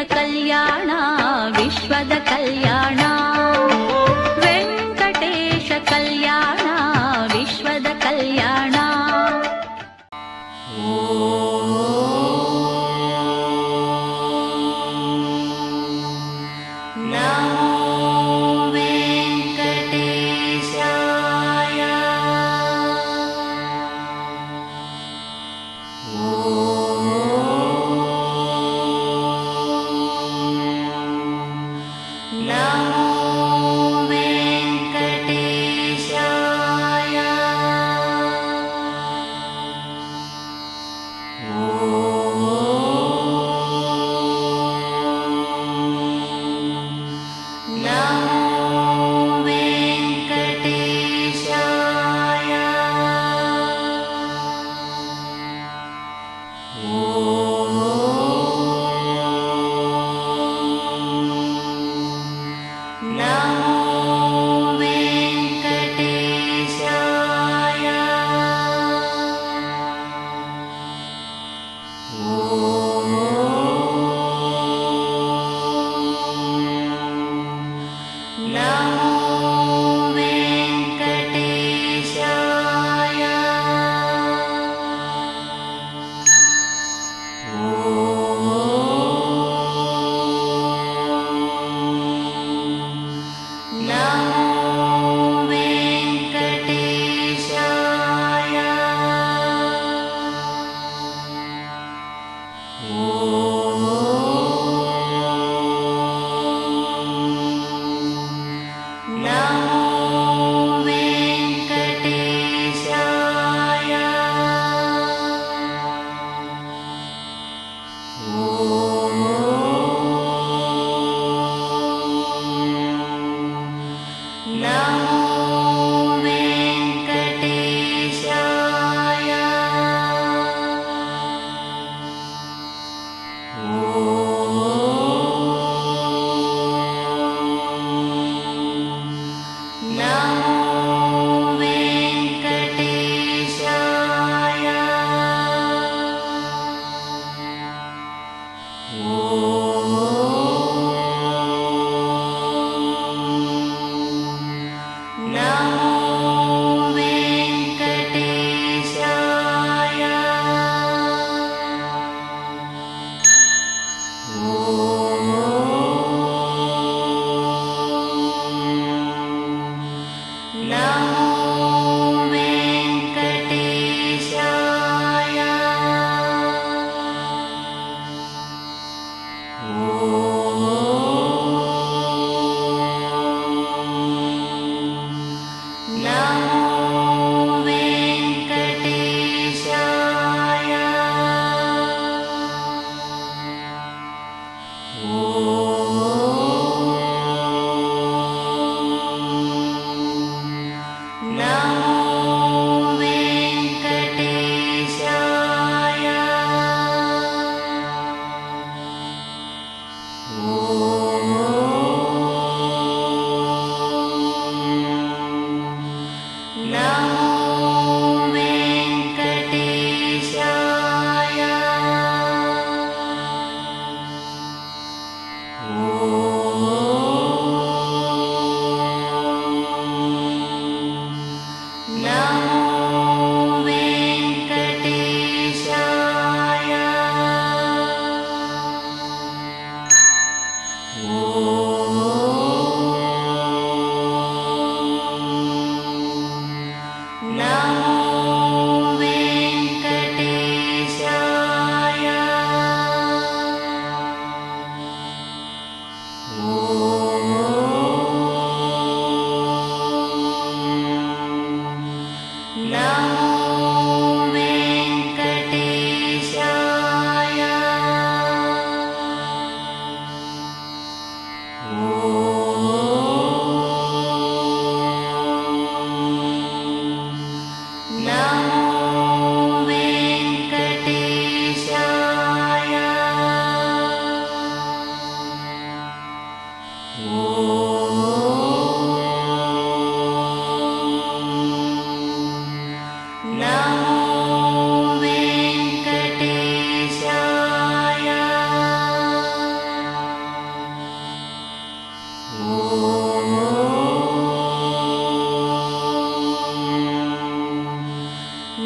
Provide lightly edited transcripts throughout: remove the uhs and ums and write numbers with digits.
ಕಲ್ಯಾಣ ವಿಶ್ವದ ಕಲ್ಯಾಣ ವೆಂಕಟೇಶ ಕಲ್ಯಾಣ ವಿಶ್ವದ ಕಲ್ಯಾಣ.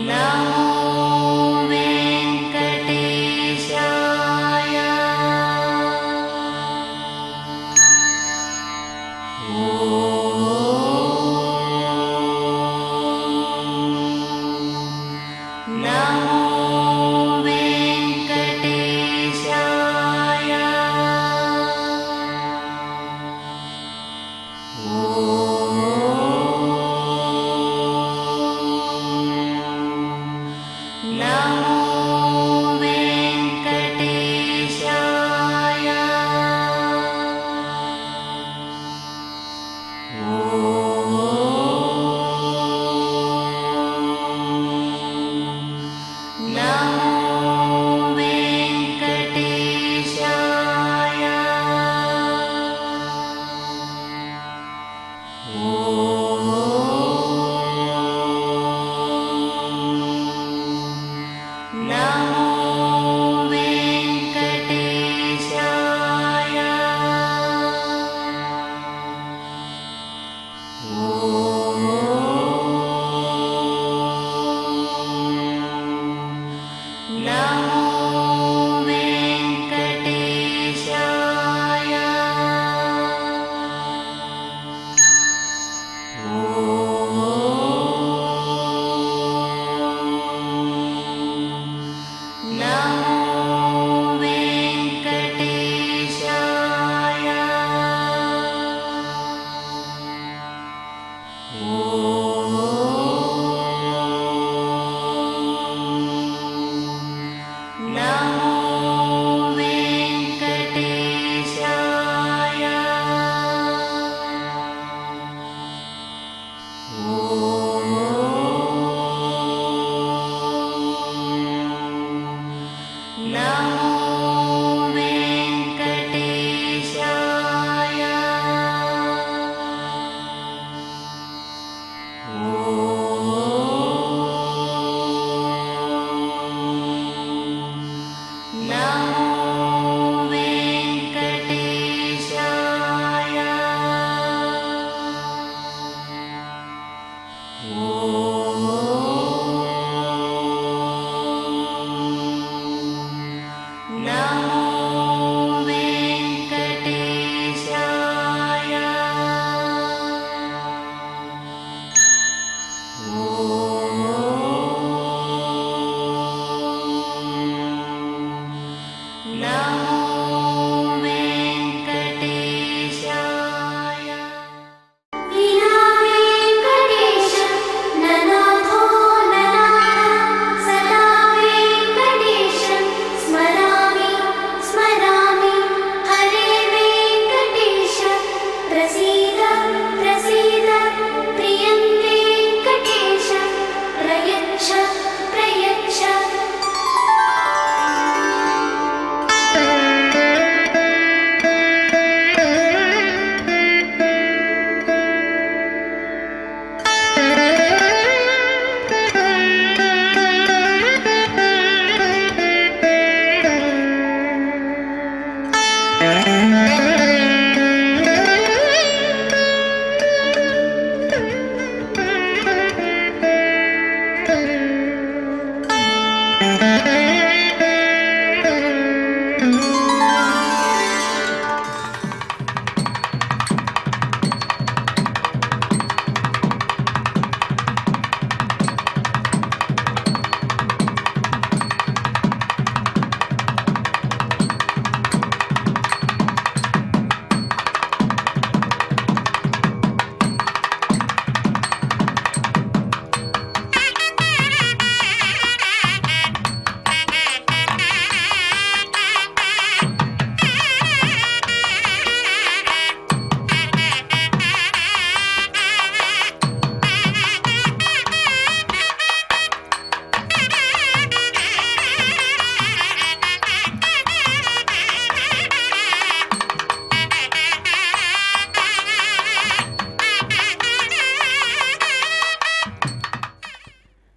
नमो वेङ्कटेशाय।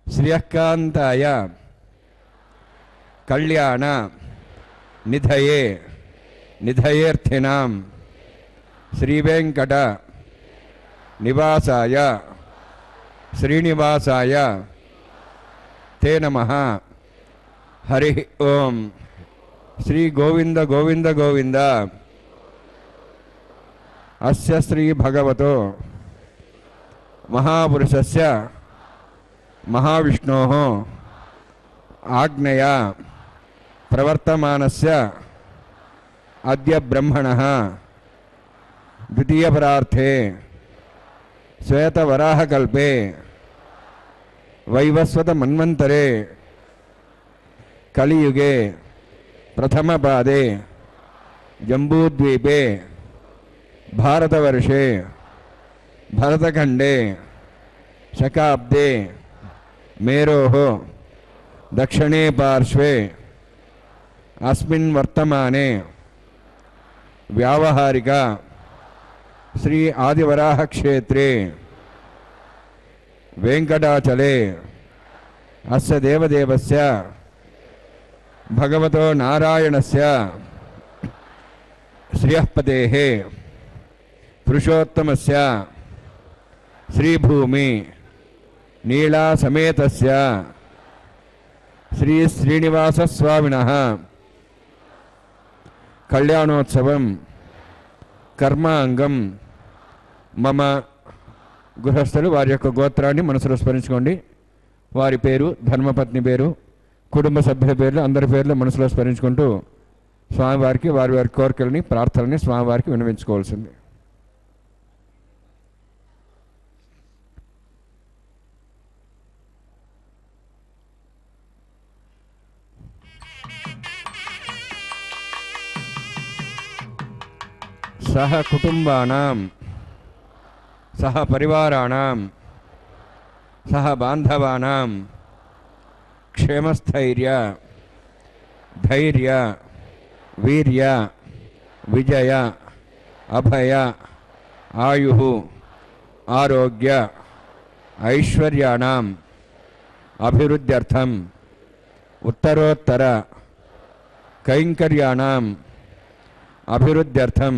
శ్రియకాంతాయ కళ్యాణ నిధయే నిధయేర్థినాం శ్రీవేంకట నివాసాయ శ్రీనివాసాయ ते नमः। हरि ओम। श्री गोविंद गोविंद गोविंद। अस्य श्री भगवतो महापुरुषस्य महाविष्णोः आज्ञया प्रवर्तमानस्य अद्य ब्रह्मणः द्वितीयपरार्थे श्वेतवराहकल्पे वैवस्वतमन्वन्तरे कलियुगे प्रथमपादे जम्बूद्वीपे भारतवर्षे भरतखण्डे शकाब्दे मेरोः दक्षिणे पार्श्वे अस्मिन् वर्तमाने व्यावहारिक श्री आदिवराह क्षेत्रे वेंकटाचले अस्य देवदेवस्य भगवतो नारायणस्य श्रियःपतेः पुरुषोत्तमस्य श्रीभूमि नीला समेतस्य श्री श्रीनिवासस्वामिनः कल्याणोत्सवं कर्मांगं मम గృహస్థులు వారి యొక్క గోత్రాన్ని మనసులో స్మరించుకోండి. వారి పేరు, ధర్మపత్ని పేరు, కుటుంబ సభ్యుల పేర్లు, అందరి పేర్లు మనసులో స్మరించుకుంటూ స్వామివారికి వారి వారి కోరికలని, ప్రార్థనని స్వామివారికి విన్నవించుకోవాల్సింది. సహ కుటుంబానాం सह परिवाराणां सह बांधवानां क्षेमस्थैर्य धैर्य वीर्य विजय अभय आयुः आरोग्य ऐश्वर्याणां अभिवृद्ध्यर्थं उत्तरोत्तर कैंकर्याणां अभिवृद्ध्यर्थं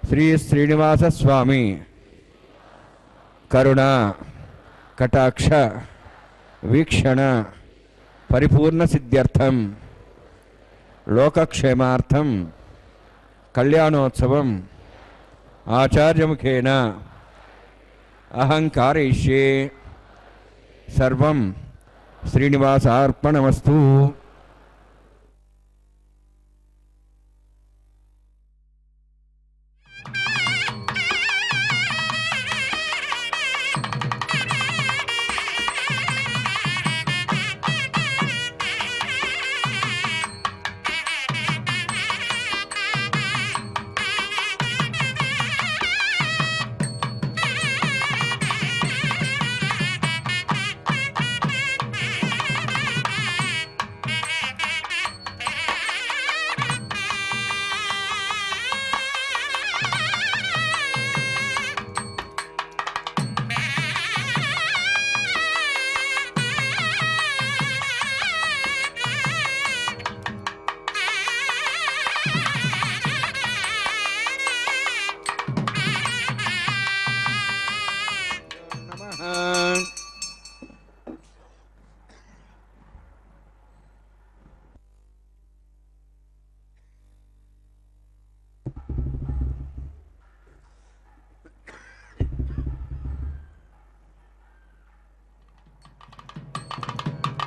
श्री श्रीनिवास स्वामी करुणा कटाक्ष वीक्षण परिपूर्ण सिद्ध्यर्थम लोकक्षेमार्थम कल्याणोत्सवम आचार्यमुखेन अहंकारयिष्ये सर्वं श्रीनिवासार्पणमस्तु.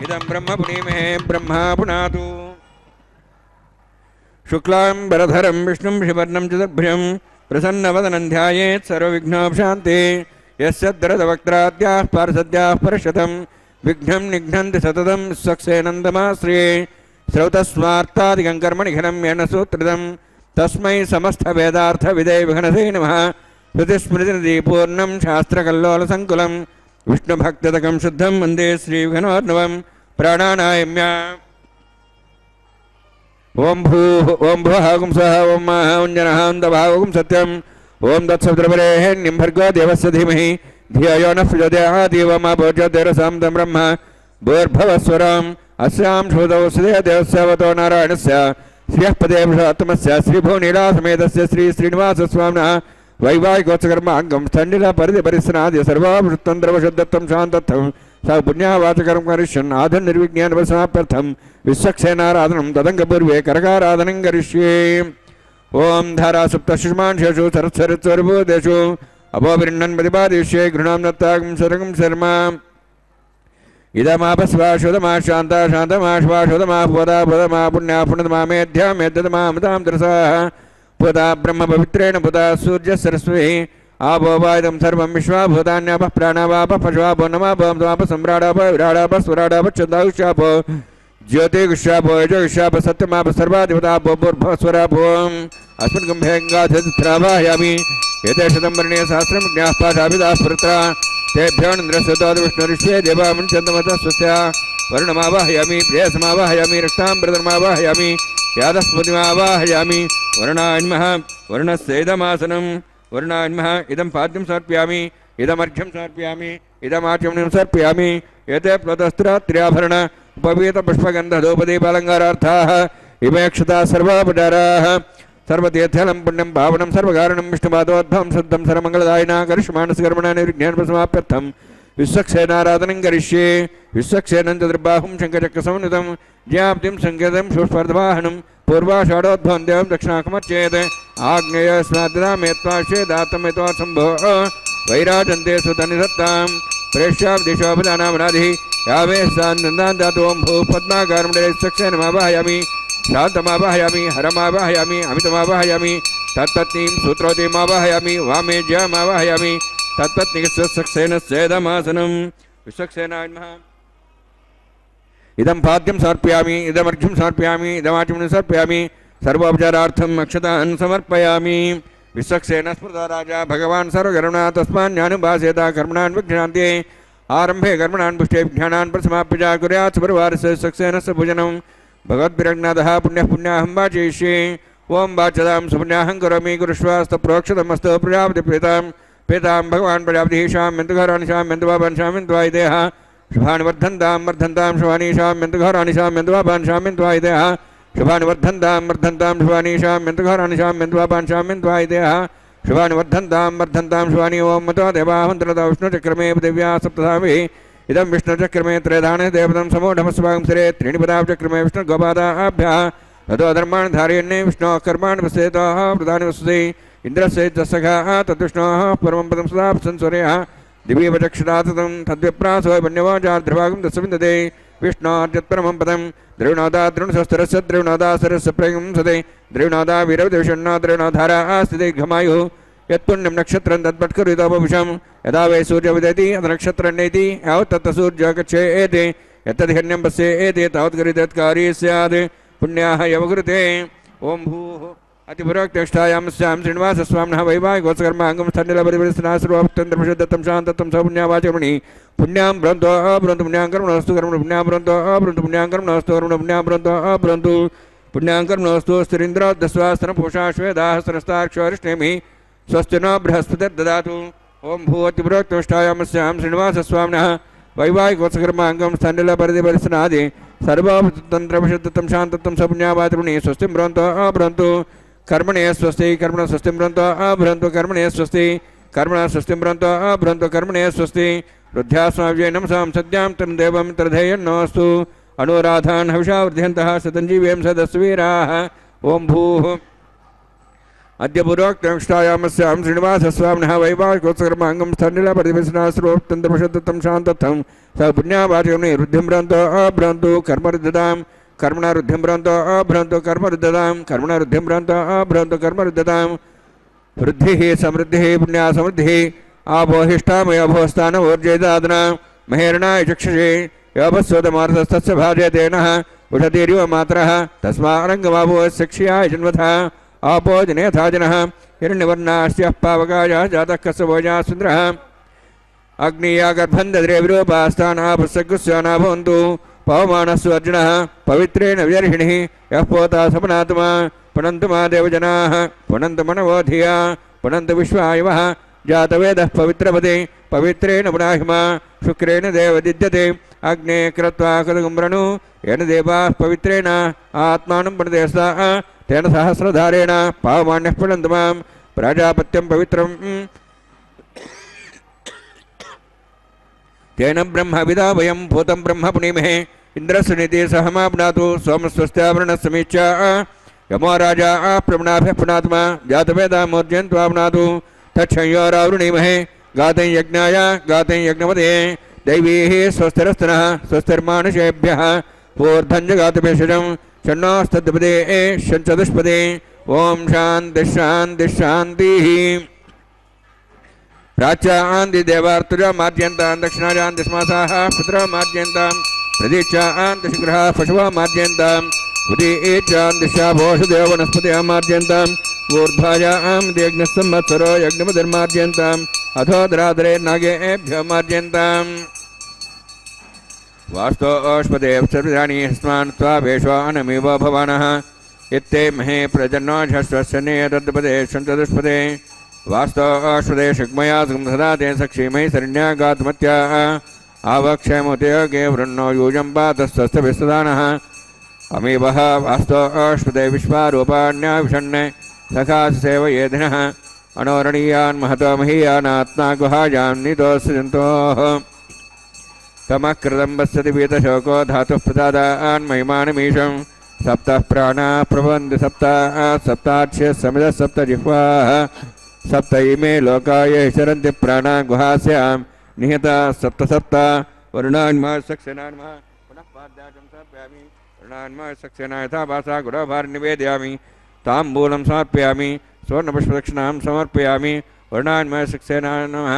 इदं ब्रह्म पुनीमहे ब्रह्मा पुनातु शुक्लांबरधरं विष्णुं शिवर्णं चतुर्भुजं प्रसन्नवदनं ध्यायेत् सर्वविघ्नोपशान्ते यस्य दरदवक्त्राद्याः पार्षद्याः परशतं विघ्नं निघ्नन्ति सततं स्वक्सेनन्दमाश्रये श्रौतस्वार्थादिकं कर्मणिघनं येन सूत्रितं तस्मै समस्तवेदार्थविदे विघ्नसे नमः. श्रुतिस्मृतिनिधिपूर्णं शास्त्रकल्लोलसङ्कुलं विष्णुभक्तदकं शुद्धं वन्दे श्रीविघ्नोर्णवं प्राणानायम्य. ओं भूः ओं भुवः ओं स्वः ओं महः ओं जनः ओं दभः ओं सत्यम् ओं तत्सवितुर्वरेण्यं भर्गो देवस्य धीमहि धियो यो नः प्रचोदयात् देवमाभूज्योतिरसां तं ब्रह्म भूर्भुवस्वरम् अस्यां श्रुतौ श्रीदेवस्यावतो नारायणस्य श्रियःपदे पुरुषोत्तमस्य श्रीभुवनीलासमेतस्य श्री श्रीनिवासस्वामिनः वैवाहिकोत्सकर्माङ्गं स्थण्डिल परिधिपरिस्नाद्य सर्वाभृत्तं द्रवशुद्धत्वं शान्तत्वं स पुण्यावाचकं करिष्यन् आधुर्निर्विज्ञानपरिसमाप्त्यर्थं विश्वक्सेनाराधनं तदङ्गपूर्वे करकाराधनं करिष्ये ओम धारा सुप्तशुष्मांशेषु सरस्वरत्वरभूतेषु अपोविरण्णन् प्रतिपादिष्ये गृणां दत्तागं शरगं शर्मा इदमापस्वा शुदमा शान्ता शान्तमा श्वा शुदमा पुदा पुदमा पुण्या पुण्यतमा मेध्या मेध्यतमा मतां तरसाः पुदा ब्रह्म पवित्रेण पुदा सूर्य सरस्वती आपो वायुदं सर्वं विश्वाभूतान्यापः प्राणावापः पशुवापो नमापो तमापः सम्राडापः विराडापः स्वराडापः चन्दायुष्यापो ज्योतिगुष्यापो यजोगुष्यापो सत्यमापः सर्वाधिपतापो भूर्भुवस्वरापो अस्मिन् कुम्भेऽङ्गाधत्रावाहयामि एते शतं वर्णे सहस्रं ज्ञाः पाठाभिधाः पुरुत्रा तेभ्यो निन्द्रस्वतोद विष्णुरिष्वे देवा मुञ्चन्तमतः स्वस्य वर्णमावाहयामि प्रेयसमावाहयामि रक्ताम्बरधर्मावाहयामि यादस्पतिमावाहयामि वर्णान्मः वर्णस्येदमासनं वर्णान्मः इदं पाद्यं समर्पयामि इदमर्घ्यं समर्पयामि इदमाचमनीं समर्पयामि एते प्लतस्त्रात्र्याभरण उपवीतपुष्पगन्धधूपदीपालङ्कारार्थाः इमे क्षता सर्वापचाराः सर्वतीर्थलं पुण्यं पावनं सर्वकारणं विष्णुपादोद्भवं शुद्धं सर्वमङ्गलदायिना करिष्यमाणस्य निर्विज्ञानप्रसमाप्यर्थं विश्वक्सेनाराधनं करिष्ये विश्वक्सेनं चतुर्बाहुं शङ्खचक्रसंयुतं ज्याप्तिं सङ्केतं शूष्पर्धवाहनं पूर्वाषाढोद्भवं देवं दक्षिणाकमर्चेत् आग्नेयस्माद्रामेत्वाश्चेदात्तमेत्वा शम्भो वैराजन्ते सुतनिधत्तां प्रेष्याब्दिशोपदानामनादिः यावे सान्दान् दातों भू पद्माकारमण्डले विश्वक्सेनमावाहयामि शान्तमावाहयामि हरमावाहयामि अमितमावाहयामि तत्पत्नीं सूत्रोतिमावाहयामि वामे ज्यामावाहयामि तत्पत्नीस्वक्सेनस्येदमासनं विश्वक्सेनाय नमः इदं पाद्यं समर्पयामि इदमर्घ्यं समर्पयामि इदमाचमनीं समर्पयामि सर्वोपचारार्थम् अक्षतान् समर्पयामि विश्वक्सेन स्मृता राजा भगवान् सर्वकर्मणा तस्मान्यानुभासेता कर्मणान् विघ्नान्ते आरम्भे कर्मणान् पुष्टे विघ्नान् प्रसमाप्य कुर्यात् परिवारस्य विश्वक्सेनस्य पूजनं भगवद्भिरग्नादः पुण्यः पुण्याहं वाचयिष्ये ओं वाचदां सुपुण्याहं करोमि कुरुष्वास्तप्रोक्षतमस्तु प्रजापतिप्रीतां पेतां भगवान् प्रजापतिः शाम्यन्तु घराणि शाम्यन्तु वापान् शाम्यन्तु वायुदेः शुभानि वर्धन्तां शुभानि शाम्यन्तु घराणि शाम्यन्तु वापान् शाम्यन्तु वायुदेः शुभानि वर्धन्तां शुभानि शाम्यन्तु घराणि शाम्यन्तु वापान् शाम्यन्तु वायुदेः शुभानि वर्धन्तां शुभानि ओं मतो देवाहन्तरता विष्णुचक्रमे दिव्या सप्तधाभिः इदं विष्णुचक्रमे त्रयधाने देवतं समूढमस्वागं सरे त्रीणिपदाचक्रमे विष्णुगोपादाभ्यः ततो धर्माणि धारयन्ने विष्णोः कर्माणि वसेतः प्रधानि वसति इन्द्रस्य तस्सखः तद्विष्णोः परमं पदं सदा संस्वर्यः दिव्यवचक्षुरा ततं तद्विप्रासो वन्यवाचार्ध्रभागं दशविन्दते विष्णोर्यत्परमं पदं द्रविणोदा द्रोणशस्त्रस्य द्रविणोदा सरस्य प्रयं सदे द्रविणोदा वीरविदेशन्ना द्रविणोधारा स्थिते घमायुः यत्पुण्यं नक्षत्रं तत्पट्करुतोपविशं यदा वै सूर्यविदति अतनक्षत्रन्नेति यावत् तत्र सूर्यः गच्छेत् यत्तद्हिरण्यं पश्येत् तावत् करितत्कारी स्यात् पुण्याः यवकृते ओं भूः अतिपुरोक्तिष्ठायामस्यां श्रीनिवासस्वामिनः वैवाहिकोत्सकर्माङ्गं स्थण्डिलपरिपरिस्थनाश्रोपत्यन्तप्रशुद्धतं शान्तत्वं सपुण्यावाचमणि पुण्यां ब्रन्तो अब्रन्तु पुण्यां कर्मणोऽस्तु कर्मण पुण्यां ब्रन्तो अब्रन्तु पुण्यां कर्मणोऽस्तु कर्मण पुण्यां ब्रन्तो अब्रन्तु पुण्यां कर्मणोऽस्तु स्त्रीन्द्रोदस्वास्तनपूषाश्वेदाहस्तनस्ताक्षरिष्णेमि स्वस्ति नो बृहस्पतिर्ददातु ओं भूवतिपुरोक्तिष्ठायामस्यां श्रीनिवासस्वामिनः वैवाहिकोत्सकर्माङ्गं स्थण्डिलपरिपरिस्थनादि सर्वतन्त्रविशुद्धतं शान्तत्वं सपुण्यावाचमणि स्वस्तिं ब्रन्तो अब्रन्तु कर्मणे स्वस्ति कर्मण स्वस्तिं ब्रन्तो अभ्रन्तु कर्मणे स्वस्ति कर्मण स्वस्तिं ब्रन्तो अभ्रन्तु कर्मणे स्वस्ति रुद्ध्यास्माव्यै नमसां सद्यां तं देवं त्रधेयन्नोऽस्तु अनुराधान् हविषा वृद्ध्यन्तः शतञ्जीवें सदस्वीराः ओं भूः अद्य पूर्वोक्तनिष्ठायामस्यां श्रीनिवासस्वामिनः वैवाहिकोत्सकर्माङ्गं स्थण्डिलपरिवेशनाश्रोपत्यन्तप्रशुद्धतं शान्तत्वं स पुण्यावाचमणि रुद्धिं ब्रन्तो अभ्रन्तु कर्मरुद्धतां कर्मणा रुद्धिं ब्रन्तो अभ्रन्तु कर्मरुद्धतां कर्मणा रुद्धिं ब्रन्तो अभ्रन्तु कर्मरुद्धतां वृद्धिः समृद्धिः पुण्या समृद्धिः आपोहिष्ठामयोभोस्थानवोर्जयदादना महेरणाय चक्षुषे योपस्वतमार्थस्तस्य भार्यतेनः उषतीरिव मातरः तस्मारङ्गमाभो शिक्ष्याय जन्मथा आपो जनेथा जनः हिरण्यवर्णास्यः पावकायः जातः कस्यभोजा सुन्द्रः अग्निया गर्भं दद्रे विरूपास्थानापस्सगुस्याना भवन्तु पवमानस्सु अर्जुनः पवित्रेण व्यर्हिणिः यः पोता सपनात्मा पुनन्तु मा देवजनाः पुनन्तु मनवो धिया पुनन्तु विश्वायवः जातवेदः पवित्रपदे पवित्रेण पुनाहिमा शुक्रेण देवदिद्यते अग्ने कृत्वा कदगुम्रणु येन देवाः पवित्रेण आत्मानं प्रणदेस्ता तेन सहस्रधारेण पावमान्यः पुनन्तु मां प्रजापत्यं पवित्रं तेन ब्रह्मविदा वयं भूतं ब्रह्म पुनीमहे इन्द्रस्य नीति सहमा पुनातु सोमस्वस्त्या वरुणस्समीच्य यमो राजा प्रवणाभ्यः पुनात्मा जातवेदा मोर्जयन्त्वा पुनातु तच्छंयोरावृणीमहे गातं यज्ञाय गातं यज्ञपदे दैवीः स्वस्तिरस्तनः स्वस्तिर्मानुषेभ्यः ऊर्ध्वञ्जगातभेषजं षण्णोस्तद्पदे षञ्चतुष्पदे ॐ शान्तिः शान्तिः शान्तिः प्राच्यान्ति देवार्तुजा माद्यन्तां दक्षिणाजान्ति स्मासाः पुत्रः माद्यन्तां प्रदीक्षान्ति शीघ्रः पशवः माद्यन्ताम् उदीचान्ति शाभोषदेव वनस्पतयः माद्यन्ताम् ऊर्ध्वायां यज्ञसंवत्सरो यज्ञपतिर्माद्यन्ताम् अथोदरादरे नागेभ्यो माद्यन्ताम् वास्तोष्पदेव सर्वदानि स्मान् त्वावेश्वानमिव भवानः इत्ते महे प्रजन्नोषस्वस्यने तद्पदे सन्तदुष्पदे वास्तोष्पदे शिग्मया सदा ते सक्षीमहि शरण्यागात्मत्या आवक्षयमुदयोगे वृन्नो यूजं पातस्तस्थभिस्तदानः अमीवः वास्तोष्पदे विश्वारूपाण्याविषण्णे सखासेवयेधिनः अनोरणीयान् महतो महीयानात्मा गुहायां नितोऽस्यन्तोः तमः कृतं वस्यति पीतशोको धातुः प्रसादान् महिमानमीशं सप्तः प्राणाः प्रभवन्ति सप्ताक्षे समितः सप्तजिह्वाः सप्त इमे लोकाय चरन्ति प्राणाः गुहास्यां निहिताः सप्त वरुणान्मः सक्सेनान्मः पुनः पाद्याचं समर्पयामि वरुणान्मः सक्सेना यथा भासा गुरोभार निवेदयामि ताम्बूलं समर्पयामि स्वर्णपुष्पदक्षिणां समर्पयामि वरुणान्मः सक्सेनान्मः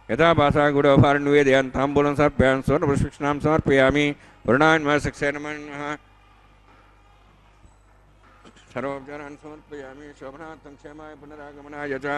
यथा भाषा गुडोभार निवेदयान् ताम्बूलं समर्पयामि स्वर्णपुष्पदक्षिणां समर्पयामि वरुणान्मः सक्सेनान्मः सर्वोपचारान् समर्पयामि शोभनार्थं क्षेमाय पुनरागमनाय च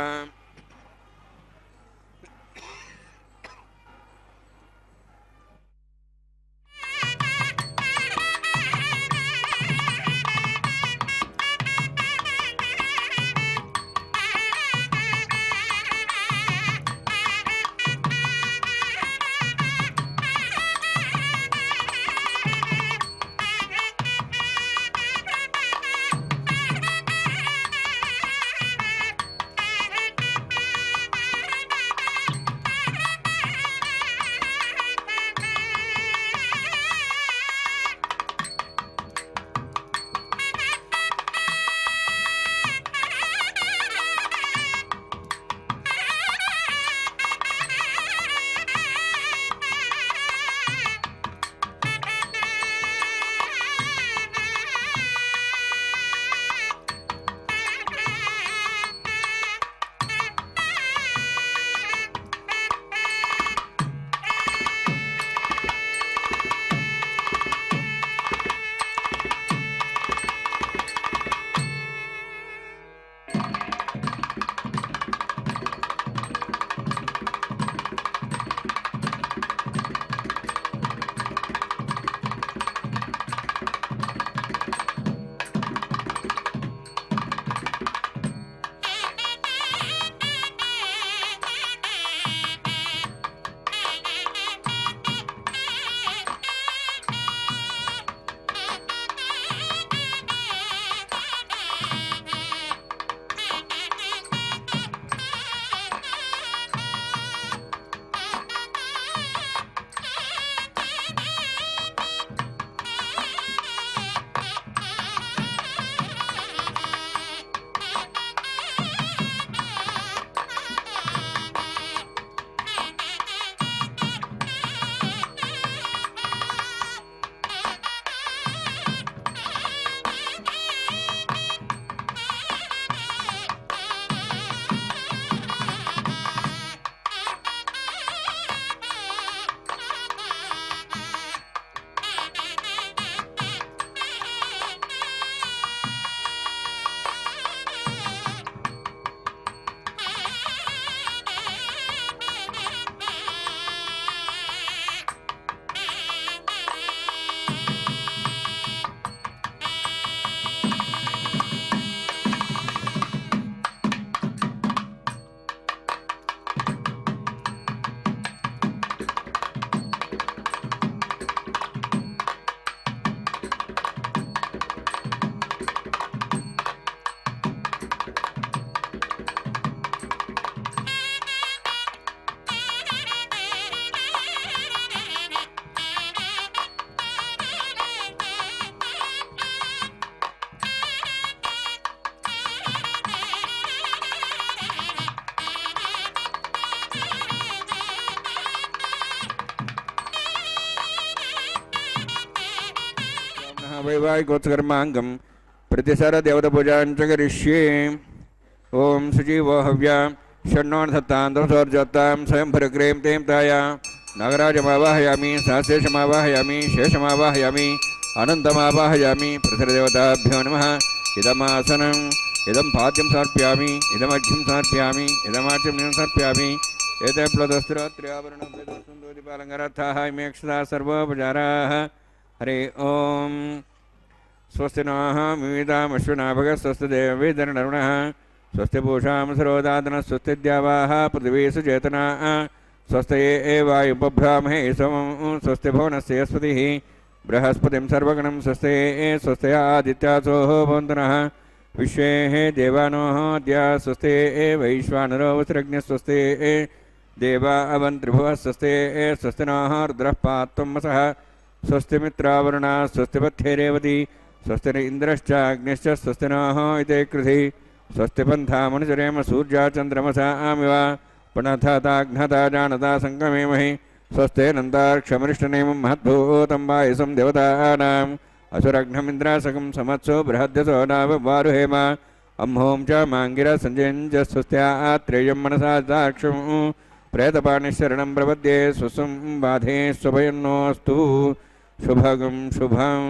वैवाहिकोत्सकर्माङ्गं प्रतिसरदेवतपूजां च करिष्ये ॐ सुजीवो हव्या षण्णोन्धत्तां दंसोर्जत्तां स्वयं भरग्रें तें ताया नागराजमावाहयामि सहस्रेशमावाहयामि शेषमावाहयामि अनन्तमावाहयामि प्रतिदेवताभ्यो नमः इदमासनम् इदं पाद्यं समर्पयामि इदमर्घ्यं समर्पयामि इदमार्घ्यं समर्पयामि एते प्लदस्त्रोत्र्यावरणोदिपालङ्गरथाः इमेक्षता सर्वोपचाराः हरे ओम स्वस्ति नः विविधामश्विनाभग स्वस्ति देववेदनरुणः स्वस्ति पूषां सरोदादनः स्वस्ति द्यावाः पृथिवी सुचेतना स्वस्ति ये वायुपभ्रामहे सोमं स्वस्ति भुवनस्य यस्पतिः बृहस्पतिं सर्वगणं स्वस्ति स्वस्ति आदित्यासोः भवन्तनः विश्वेः देवानोः अद्य स्वस्ति वैश्वानरो वसुरज्ञः स्वस्ति देवा अवन्त्रिभुवः स्वस्ति स्वस्ति नः रुद्रः पात्वं वसः स्वस्ति मित्रावरुणा स्वस्ति पथ्येरेवती स्वस्ति इन्द्रश्च अग्निश्च स्वस्ति नः इते कृधि स्वस्ति पन्था मनुचरेम सूर्या चन्द्रमसा आमिव पुनथाताघ्नता जानता सङ्गमेमहि स्वस्ते नन्दाक्षमरिष्टनेमं महद्भूतं वायुसं देवतानाम् असुरघ्नमिन्द्रासकं समत्सो बृहद्यसो नाववारुहेम अम्हों च माङ्गिरा सञ्जयञ्च स्वस्त्यात्रेयं मनसा साक्षं प्रेतपाणिशरणं प्रपद्ये स्वस्वं बाधे स्वभयन्नोऽस्तु शुभगं शुभम्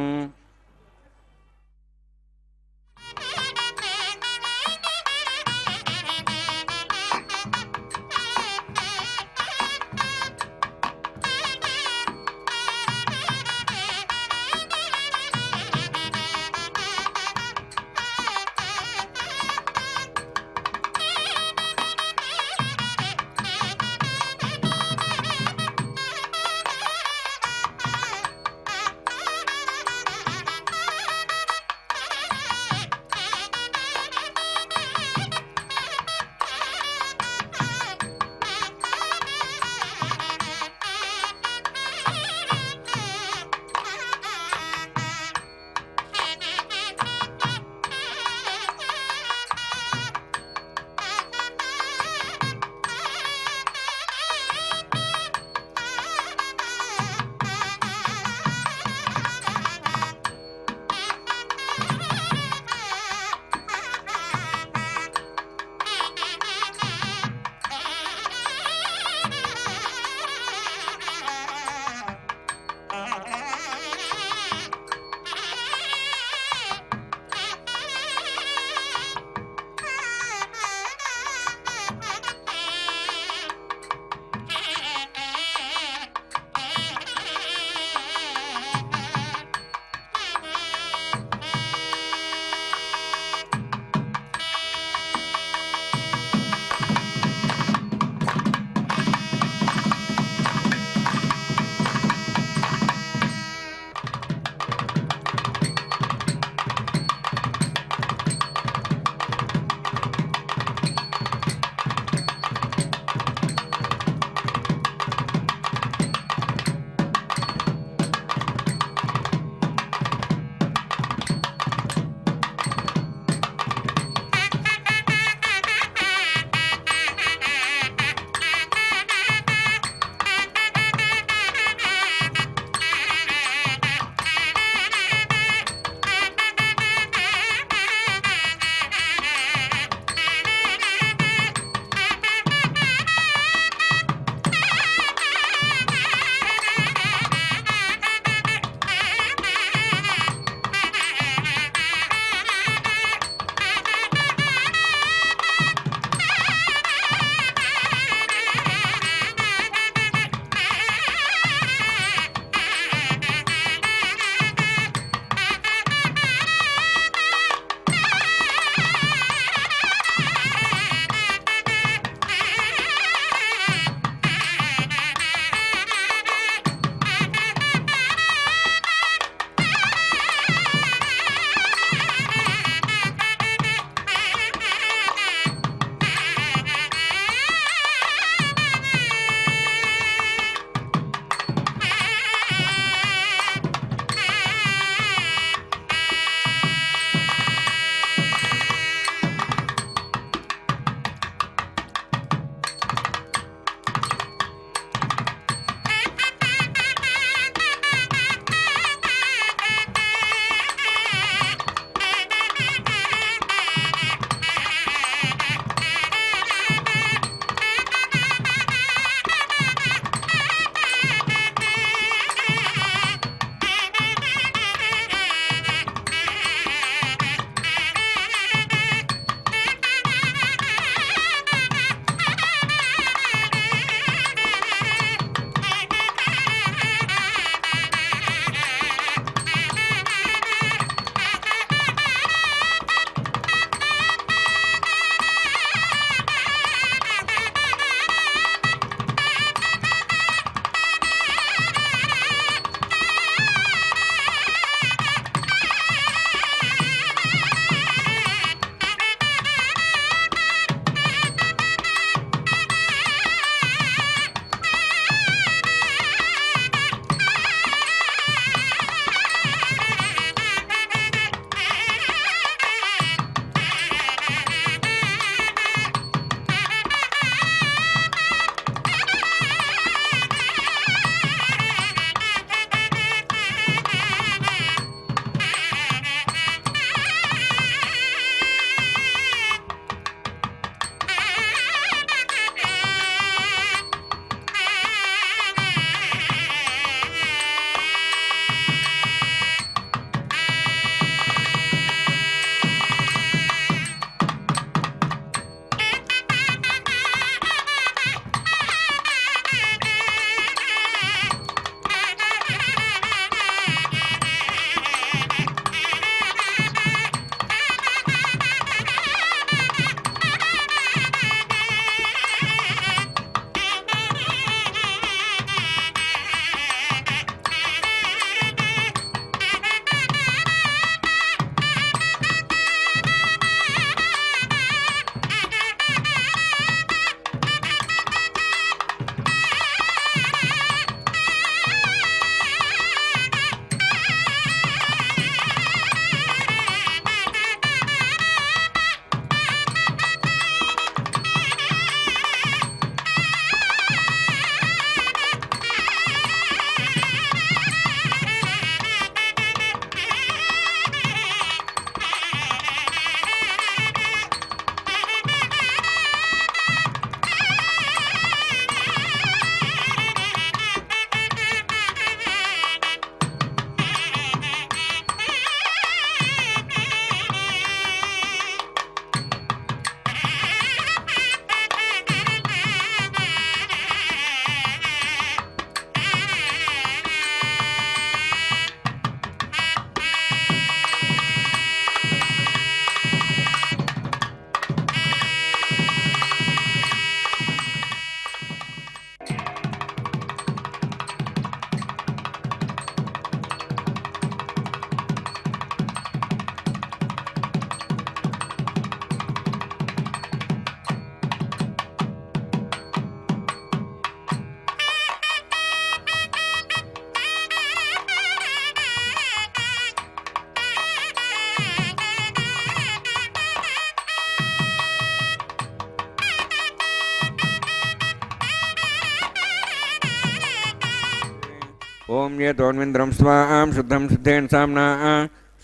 ओम ये तोन्विन्द्रं स्वां शुद्धं शुद्धेन साम्ना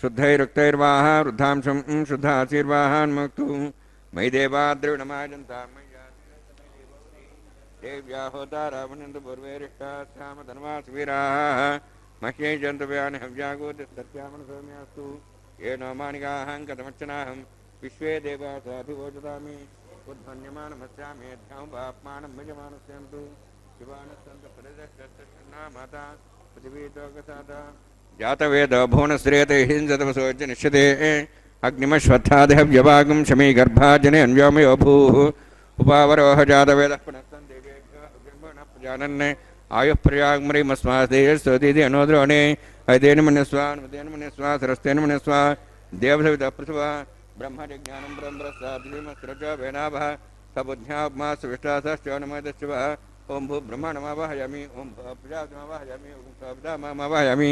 शुद्धैरुक्तैर्वाह वृद्धांशं शुद्धाशीर्वाहान्मुक्तु मयि देवा द्रविणमाजन्ता देव्या होता रावणन्तु पूर्वैरिष्टास्याम धन्वासुवीराः मह्यै जन्तव्यानि हव्यागोतिस्तस्यामन सौम्यास्तु ये नो मानिकाहं कथमर्चनाहं विश्वे देवा साधिवोचतामि उद्भन्यमानमस्यामि ध्यां पाप्मानं भजमानस्यन्तु शिवानस्सन्तु परिदक्षन्ना माता पृथिवीतोकसाता जातवेद भुवनश्रेयते हिंसतमसोज्य निश्यते अग्निमश्वत्थादिहव्यवागं शमी गर्भाजने अन्व्योमयो भूः उपावरोह जातवेदः पुनस्तं देवेभ्यः प्रजानन् आयुः प्रयाग्मरीमस्मास्तेजस्वतीति अनोद्रोणे ऐतेन मन्यस्वा सरस्तेन मन्यस्वा देवसवितः पृथ्वा ब्रह्मज्ञानं ब्रह्मस्राद्रिमस्रजा वेनाभः सबुद्ध्याप्मा सुविष्टासश्चोनमयदश्चवः ओं भू ब्रह्मणमावाहयामि ओं प्रजातमावाहयामि ओं सवितामावाहयामि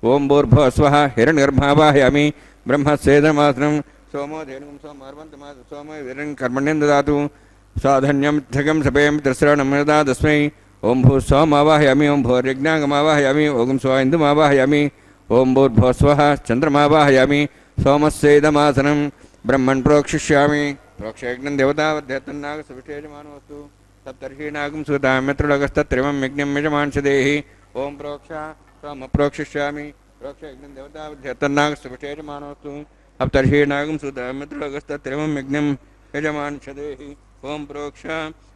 ओं भूर्भुवः स्वः हिरण्यगर्भावाहयामि ब्रह्मस्येदमासनं सोमो धेनुं सोमर्वन्तमा सोमो वीरं कर्मण्यं ददातु साधन्यं थगं सपेयं तिस्रणं ददातस्मै ओं भू सोमावाहयामि ओं भूर्यज्ञागमावाहयामि ओं स्वाइन्दुमावाहयामि ओं भूर्भुवः स्वः चन्द्रमावाहयामि सोमस्येदमासनं ब्रह्मन् प्रोक्षिष्यामि प्रोक्षयज्ञं देवतावध्यतन्नागसविष्टेजमानोऽस्तु सप्तर्षीनागं सुताम्यत्रुलगस्तत्रिमं यज्ञं यजमांसदेहि ओं प्रोक्ष सोमप्रोक्षिष्यामि प्रोक्षयज्ञं देवतावध्यतन्नागसविष्टेजमानोऽस्तु सप्तर्षीनागं सुताम्यत्रुलगस्तत्रिमं यज्ञं यजमांसदेहि ओं प्रोक्ष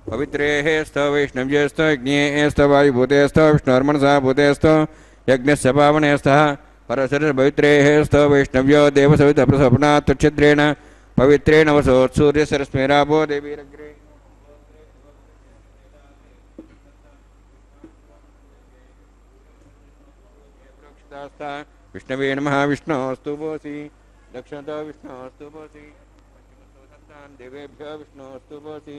पवित्रेः स्त वैष्णव्येस्त यज्ञेस्त वायुभूतेस्त विष्णुर्मनसा भूतेस्त यज्ञस्य पावनेस्तः परशरपवित्रेः स्त वैष्णव्यो देवसवितप्रसपनात् तुच्छिद्रेण पवित्रेण वसोत्सूर्यसरस्मेरापो देवीरग्रे विष्णवे नमः विष्णोस्तु भोसि दक्षिणतो विष्णोस्तु भोसि देवेभ्यो विष्णोस्तु भोसि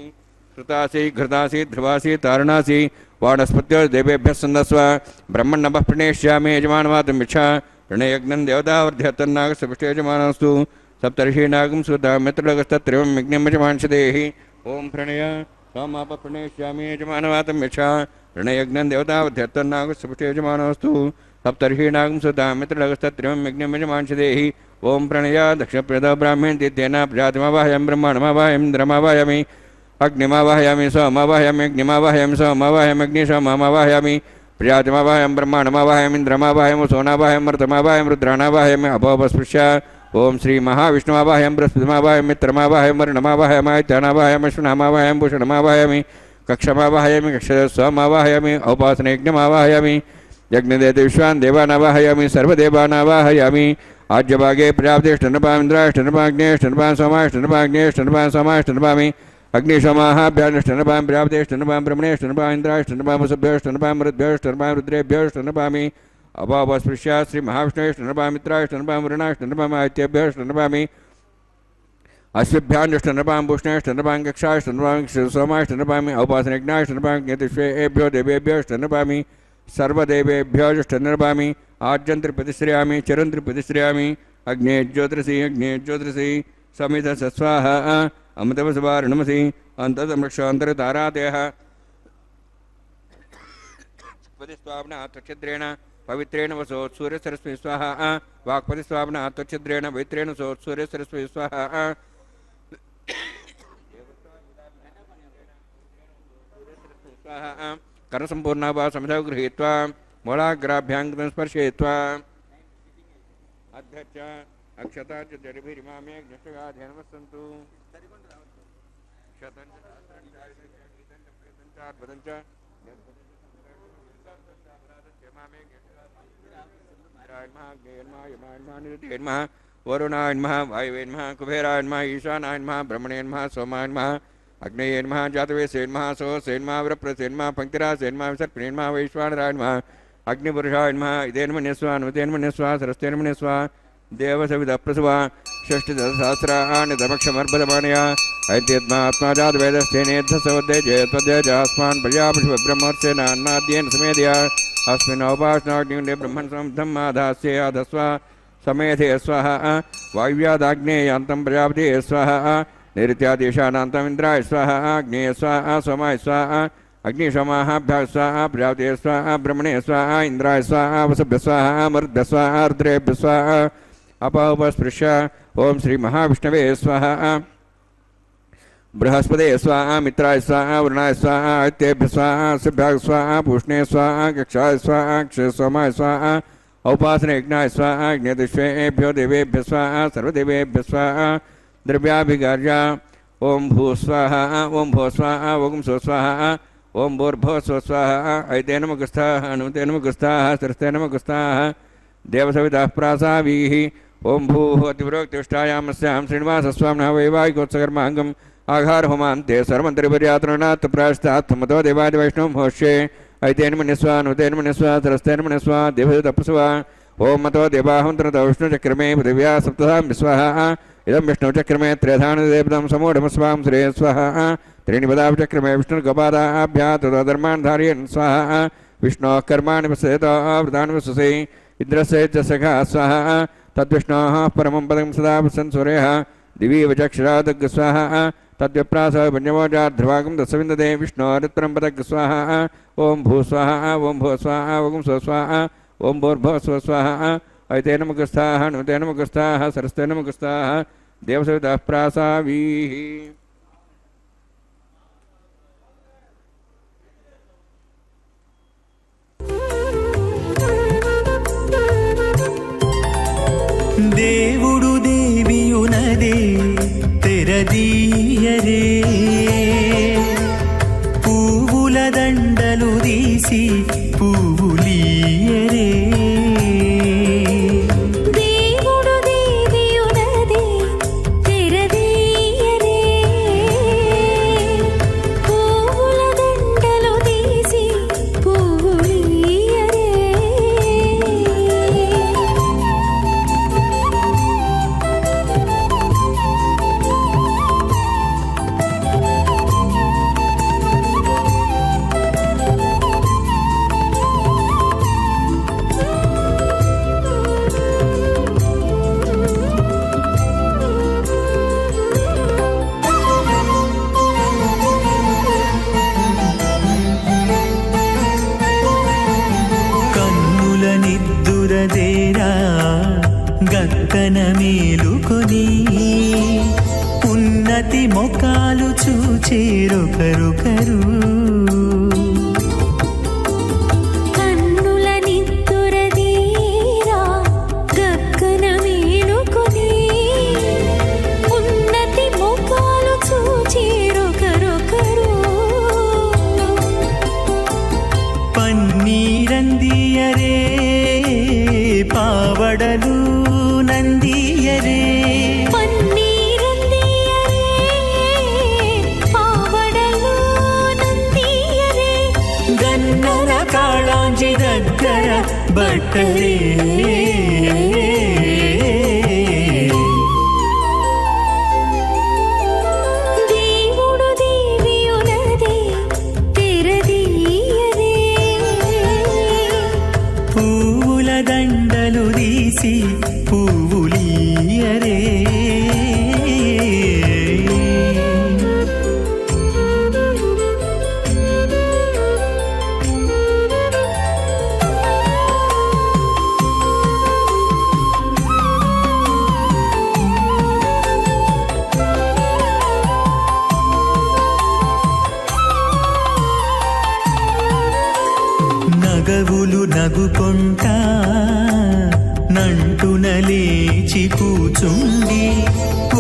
श्रुतासि घृतासि ध्रुवासि तारणासि वाणस्पत्यो देवेभ्यः सन्दस्व ब्रह्मण्णपः प्रणेष्यामि यजमानमातुम् इच्छा प्रणयज्ञं देवतावर्ध्यतन्नागसविष्टे यजमानस्तु सप्तर्षीनागं सुताम्यत्रुलगस्तत्रिमं यज्ञं यजमांसदेहि ओं प्रणय सोमापः प्रणेष्यामि यजमानमातुम् इच्छा प्रणयज्ञं देवतावर्ध्यतन्नागसविष्टे यजमानस्तु सप्तर्षीनागं सुताम्यत्रुलगस्तत्रिमं यज्ञं यजमांसदेहि ओं प्रणय दक्षप्रद ब्राह्मण तीर्थेन प्रजातिमावाहयामि ब्रह्माणमावाहयामि इन्द्रमावाहयामि अग्निमावाहयामि सोमावाहयामि अग्निमावाहयामि सोमावाहयामि अग्निशोमावाहयामि प्रजातिमावाहयामि ब्रह्माणमावाहयामि इन्द्रमावाहयामि सोनावाहयामि मृतमावाहयामि रुद्राणावाहयामि अपोपस्पृश्य ओं श्री महाविष्णुमावाहयामि बृहस्पतिमावाहयामि मित्रमावाहयामि वरुणमावाहयामि आदित्यानावाहयामि अश्विनामावाहयामि भूषणमावाहयामि कक्षमावाहयामि कक्षसोमावाहयामि औपासनयज्ञमावाहयामि यज्ञदेते विश्वान् देवानावाहयामि सर्वदेवानावाहयामि आज्यभागे प्रजापतिष्ठनपामिन्द्राष्ठनपाग्नेष्ठनपां सोमाष्ठनपाग्नेष्ठनपां सोमाष्ठनपामि अग्निशोमाहाभ्याष्ठनपां प्रजापतिष्ठनपां ब्रह्मणेष्ठनपां इन्द्राष्ठनपां वसुभ्योष्ठनपां मरुद्भ्योष्ठनपां रुद्रेभ्योष्ठनपामि अपापस्पृश्य श्री महाविष्णुष्ठनपां मित्राष्ठनपां वरुणाष्ठनपां आदित्यभ्योष्ठनपामि अश्विभ्यान्ष्ठनपां भूष्णेष्ठनपां कक्षाष्ठनपां सोमाष्ठनपामि औपासनयज्ञाष्ठनपां ज्ञेतिष्वेभ्यो देवेभ्योष्ठनपामि सर्वदेवेभ्यो जुष्टनपामि आज्यन्त्रिप्रतिश्रयामि चरन्त्रिप्रतिश्रयामि अग्ने ज्योतिषि समित सस्वाहा अमृतवसवारणमसि अन्ततमृक्षान्तरतारातयः पतिस्वाप्ना त्वच्छिद्रेण पवित्रेण वसोत्सूर्यसरस्वती स्वाहा वाक्पतिस्वाप्ना त्वच्छिद्रेण पवित्रेण वसोत्सूर्यसरस्वती स्वाहा कर्णसम्पूर्णा वा समिधौ गृहीत्वा मूलाग्राभ्यां स्पर्शयित्वा अध्यक्ष अक्षता च जडिभिरिमामे ज्ञष्टगाध्यनमस्सन्तु वरुणाय नमः वायवे नमः कुबेराय नमः ईशानाय नमः ब्रह्मणे नमः सोमाय नमः अग्नये नमः जातवेसे नमः सोऽसे नमः वरप्रसे नमः पङ्क्तिरासे नमः विसर्पिणे नमः वैश्वानराय नमः अग्निपुरुषाय नमः इदेन मन्यस्वा नुतेन मन्यस्वा सरस्तेन मन्यस्वा देवसवितः प्रसवा षष्टिसहस्राणि दमक्षमर्भदमानया ऐत्यत्मात्मा जातवेदस्थेनेद्धसवद्दे जयत्वद्यजास्मान् प्रजापतिब्रह्मर्षेनान्नाद्येन समेधया अस्मिन् औपासनाग्निकुण्डे ब्रह्मन् समृद्धं माधास्ये आधस्वा समेधे स्वाहा वायुव्यादाग्नेयान्तं प्रजापते स्वाहा नैऋत्यादेशानान्तम् इन्द्राय स्वाहा अग्नेय स्वाहा सोमाय स्वाहा अग्निशोमाभ्यः स्वाहा प्रजापतये स्वाहा ब्रह्मणे स्वाहा इंद्राय स्वाहा वसुभ्यः स्वाहा मरुद्भ्यः स्वाहा रुद्रेभ्यः स्वाहा अपोपस्पृश्य ओम श्री महाविष्णवे स्वाहा बृहस्पते स्वाहा मित्राय स्वाहा वरुणाय स्वाहा आदित्येभ्यः स्वाहा शुभ्याय स्वाहा पूष्णे स्वाहा कक्षाय स्वाहा क्षयसोमाय स्वाहा औपासने यज्ञाय स्वाहा यज्ञदिष्वेभ्यो देवेभ्यः स्वाहा सर्वदेवेभ्यः स्वाहा द्रव्याभिगार्य ओम भू स्वाहा ओम भो स्वाहा ओम सो स्वाहा ओम भूर्भो स्व स्वाहा ऐते नमः अनुते नमः सरस्ते नमः देवसवितः प्रासावीः ओम भूः अतिप्रोक्तिष्ठायामस्यां श्रीनिवासस्वामिनः वैवाहिकोत्सकर्माङ्गम् आघार होमान्ते सर्वमन्त्रिपर्यातृणात् प्रायश्चात्मतो देवादिवैष्णवं होष्ये ऐतेन मन्यस्वा नुतेन मन्यस्वा सरस्तेन मन्यस्वा देवदत्तपस्वा ओम मतो देवाहंत्रतो विष्णुचक्रमे पृथिव्या सप्तधां विस्वाहा इदं विष्णुचक्रमे त्रेधानदेवतं समूढमस्वां श्रेय स्वाहा त्रीणि पदाचक्रमे विष्णुर्गोपादाभ्या ततो धर्मान् धारयन् स्वाहा विष्णोः कर्माणि पश्यतो वृतानि वसुषे इन्द्रस्य च सखा स्वाहा तद्विष्णोः परमं पदं सदा पश्यन् सूर्यः दिवि वचक्षरादग् स्वाहा तद्विप्रासः पुण्यमोजाध्रुवागं दशविन्दते विष्णोरुत्तरं पदग् स्वाहा ओम भू स्वाहा ओम भो स्वाहा ओम सो स्वाहा ओम भूर्भो स्व स्वाहा ऐतेन मुखस्थाः नुतेन मुखस्थाः सरस्तेन मुखस्थाः देवसवितः प्रासावीः దేవుడు దేవియునదే తెరదీయరే పువ్వుల దండలు తీసి పువ్వులీయరే దేవుడు దేవియునదే తెరదీయరే పువ్వుల దండలు తీసి పువ్వులీయరే కన్నుల నిద్దురదేరా గక్కన మేలుకొని ఉన్నతి మొకాలు చూచేరొకరొకరు కన్నుల నిద్దురదీరా గగ్గన మేలుకొని ఉన్నతి ముఖాలు చూచేరొకరొకరు పన్నీరందియరే పావడలు నందియరే పన్నీరందియరే పావడలు నందియరే గన్నర కాళాంజి దగ్గర బట్టరే దేవుడు దేవియునదే తెరదీయరే పువ్వుల దండలు తీసి పువ్వులీయరే నగవులు నగుకొంటా నంటున లేచి కూచుండి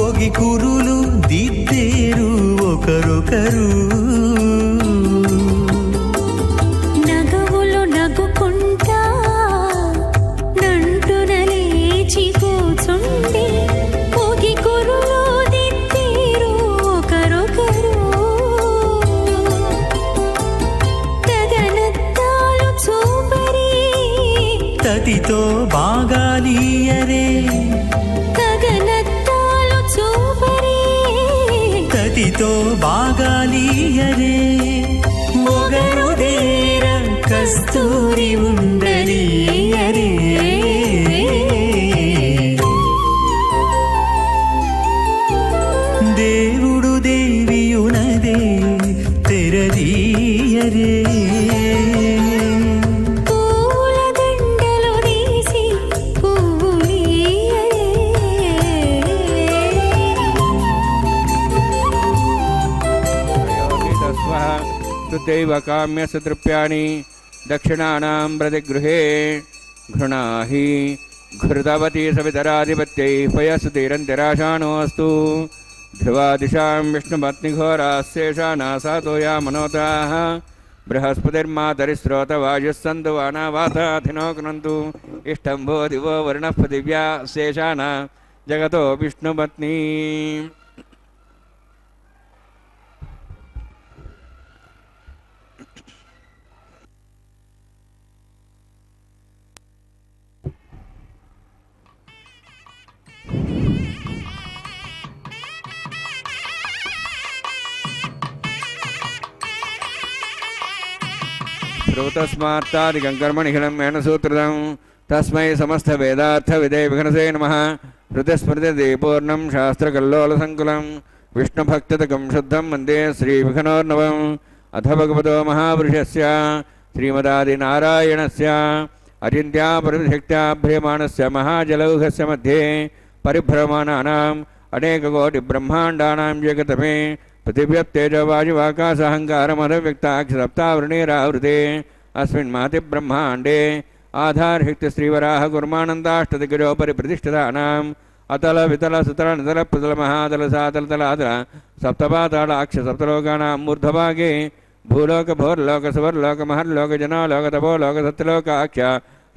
ఒగి కురులు దిద్దేరు ఒకరొకరు నగవులు నగుకుంటా నంటున లేచి కూచుండి పోగి కురులు దిద్దేరు ఒకరొకరు తగనత్తాలు చూపరి తతితో బాగాలీయరే తగనత్తాలు చూపరి తతితో బాగాలీయరే మొగరుదేర కస్తూరి ఉండలీయరే దేవుడు దేవియునదే తెరదీయరే పూలదండలీయరే పూలదండలు తీసి పువ్వులీయరే తృతైవ కామ్యస్య తృప్యాణి దక్షిణానాం ప్రతిగృహే घृणाहि घृतवती सवितराधिपत्यै पयस्तुतिरन्तिराशानोऽस्तु ध्रुवादिशां विष्णुपत्निघोरास्येषानासातो या मनोताः बृहस्पतिर्मातरिस्रोतवायुः सन्तु वानावाताधिनो कृणन्तु इष्टं भो दिवो वर्णः पृथिव्या शेषाना जगतो विष्णुपत्नी श्रोतस्मार्तादिकं कर्मणिखिलं मेणसूत्रदं तस्मै समस्तवेदार्थविदे विघ्नसे नमः हृदयस्मृतिपूर्णं शास्त्रकल्लोलसङ्कुलं विष्णुभक्ततकं शुद्धं वन्दे श्रीविघ्नोर्नवम् अथ भगवतो महापुरुषस्य श्रीमदादिनारायणस्य अचिन्त्यापरिशक्त्या भ्रियमाणस्य महाजलौघस्य मध्ये परिभ्रमणानाम् अनेककोटिब्रह्माण्डानां जगतमे पृथिव्यप्तेजवायुवाकाशहङ्कारमधव्यक्ताक्षसप्तावृणीरावृते अस्मिन् मातिब्रह्माण्डे आधारहिक्तश्रीवराहकुर्मानन्दाष्टदिग्गजोपरि प्रतिष्ठितानाम् अतल वितल सुतल नितल प्रतल महातल सातल तलातल सप्तपातालाक्ष सप्तलोकानां मूर्धभागे भूलोक भोर्लोक सुवर्लोक महर्लोक जनालोक तपोलोक सत्यलोकाख्य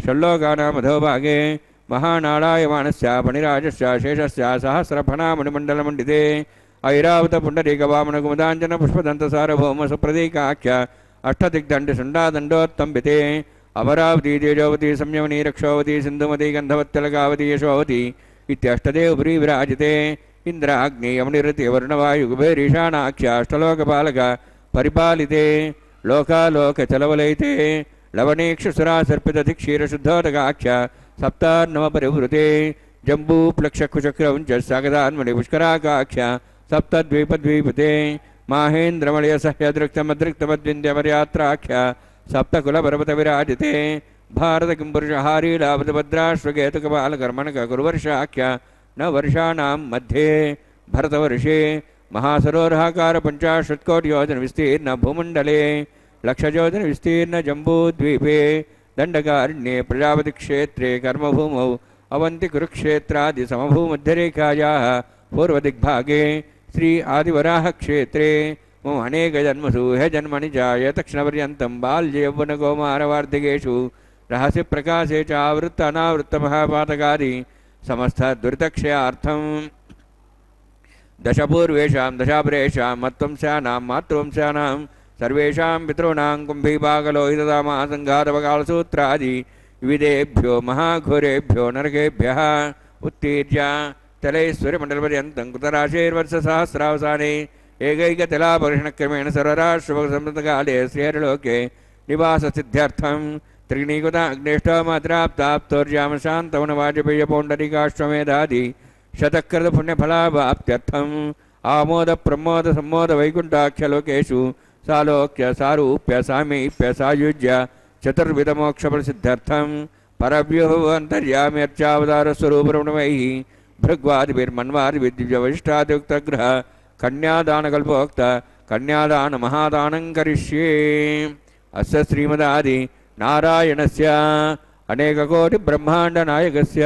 षल्लोकानां अधोभागे महानारायमाणस्य फणिराजस्य शेषस्य सहस्रफणामणिमण्डलमण्डिते ऐरावत पुण्डरीक वामन कुमुदाञ्जन पुष्पदंत सार्वभौम सुप्रतीकाख्य अष्टदिग्दण्डशुण्डादण्डोत्तम्बिते अमरावती तेजोवती संयमनी रक्षोवती सिन्धुमती गन्धवत्तलकावती यशोवती इत्यष्टदेवपुरी विराजिते इन्द्राग्नेयमनिरति वर्णवायुकुबेरीशानाख्य अष्टलोकपालक परिपालिते लोकालोकचलवलयिते लवणेक्षुसुरासर्पितधिक्षीरशुद्धोदकाख्य सप्तार्णवपरिवृते जम्बूप्लक्षकुचक्रौञ्च सागदान्मणिपुष्कराकाख्य सप्तद्वीपद्वीपते माहेन्द्रमलयसह्यदृक्तमदृक्तमद्विन्द्यमर्यात्राख्य सप्तकुलपर्वतविराजिते भारतकिम्पुरुषहारीलाभद्रभद्राश्वकेतुकपालकर्मणककुरुवर्षाख्य न वर्षाणां मध्ये भरतवर्षे महासरोरहाकारपञ्चाशत्कोटियोजनविस्तीर्ण भूमण्डले लक्षयोजनविस्तीर्ण जम्बूद्वीपे दण्डकारण्ये प्रजापतिक्षेत्रे कर्मभूमौ अवंति कुरुक्षेत्रादि समभूमध्यरेखायाः पूर्वदिग्भागे श्री आदिवराह क्षेत्रे मम अनेक जन्मसु हे जन्मनि जाय तक्षणपर्यन्तं बाल्ये यौवनकौमारवार्धिकेषु रहस्य प्रकाशे च आवृत्त अनावृत्त महापातकादि समस्त दुरितक्षयार्थं दशपूर्वेषां दशापरेषां मत्वंस्यानां मातृवंस्यानां सर्वेषां पितॄणां कुम्भीपागलोहितदामासङ्घातवकालसूत्रादि विविधेभ्यो महाघोरेभ्यो नरकेभ्यः उत्तीर्य तलैश्वर्यमण्डलपर्यन्तं कृतराशेर्वर्षसहस्रावसाने एकैकतिलापरिषणक्रमेण सर्वराष्ट्रभोगसंवृतकाले श्रीहरिलोके निवाससिद्ध्यर्थं त्रिगुणीकृत अग्नेष्टोमात्राप्ताप्तोर्यामशान्तवनवाजपेयपौण्डरीकाश्वमेधादि शतकृतपुण्यफलावाप्त्यर्थम् आमोदप्रमोदसम्मोदवैकुण्ठाख्यलोकेषु सालोक्य सारूप्य सामीप्य सायुज्य चतुर्विधमोक्षफलसिद्ध्यर्थं परव्यूहान्तर्याम्यर्चावतारस्वरूपरमणमैः भृग्वादिभिर्मन्वादिभिर्दिव्यवशिष्टादियुक्तग्रह कन्यादानकल्पोक्त कन्यादानमहादानं करिष्ये अस्य श्रीमदादि नारायणस्य अनेककोटिब्रह्माण्डनायकस्य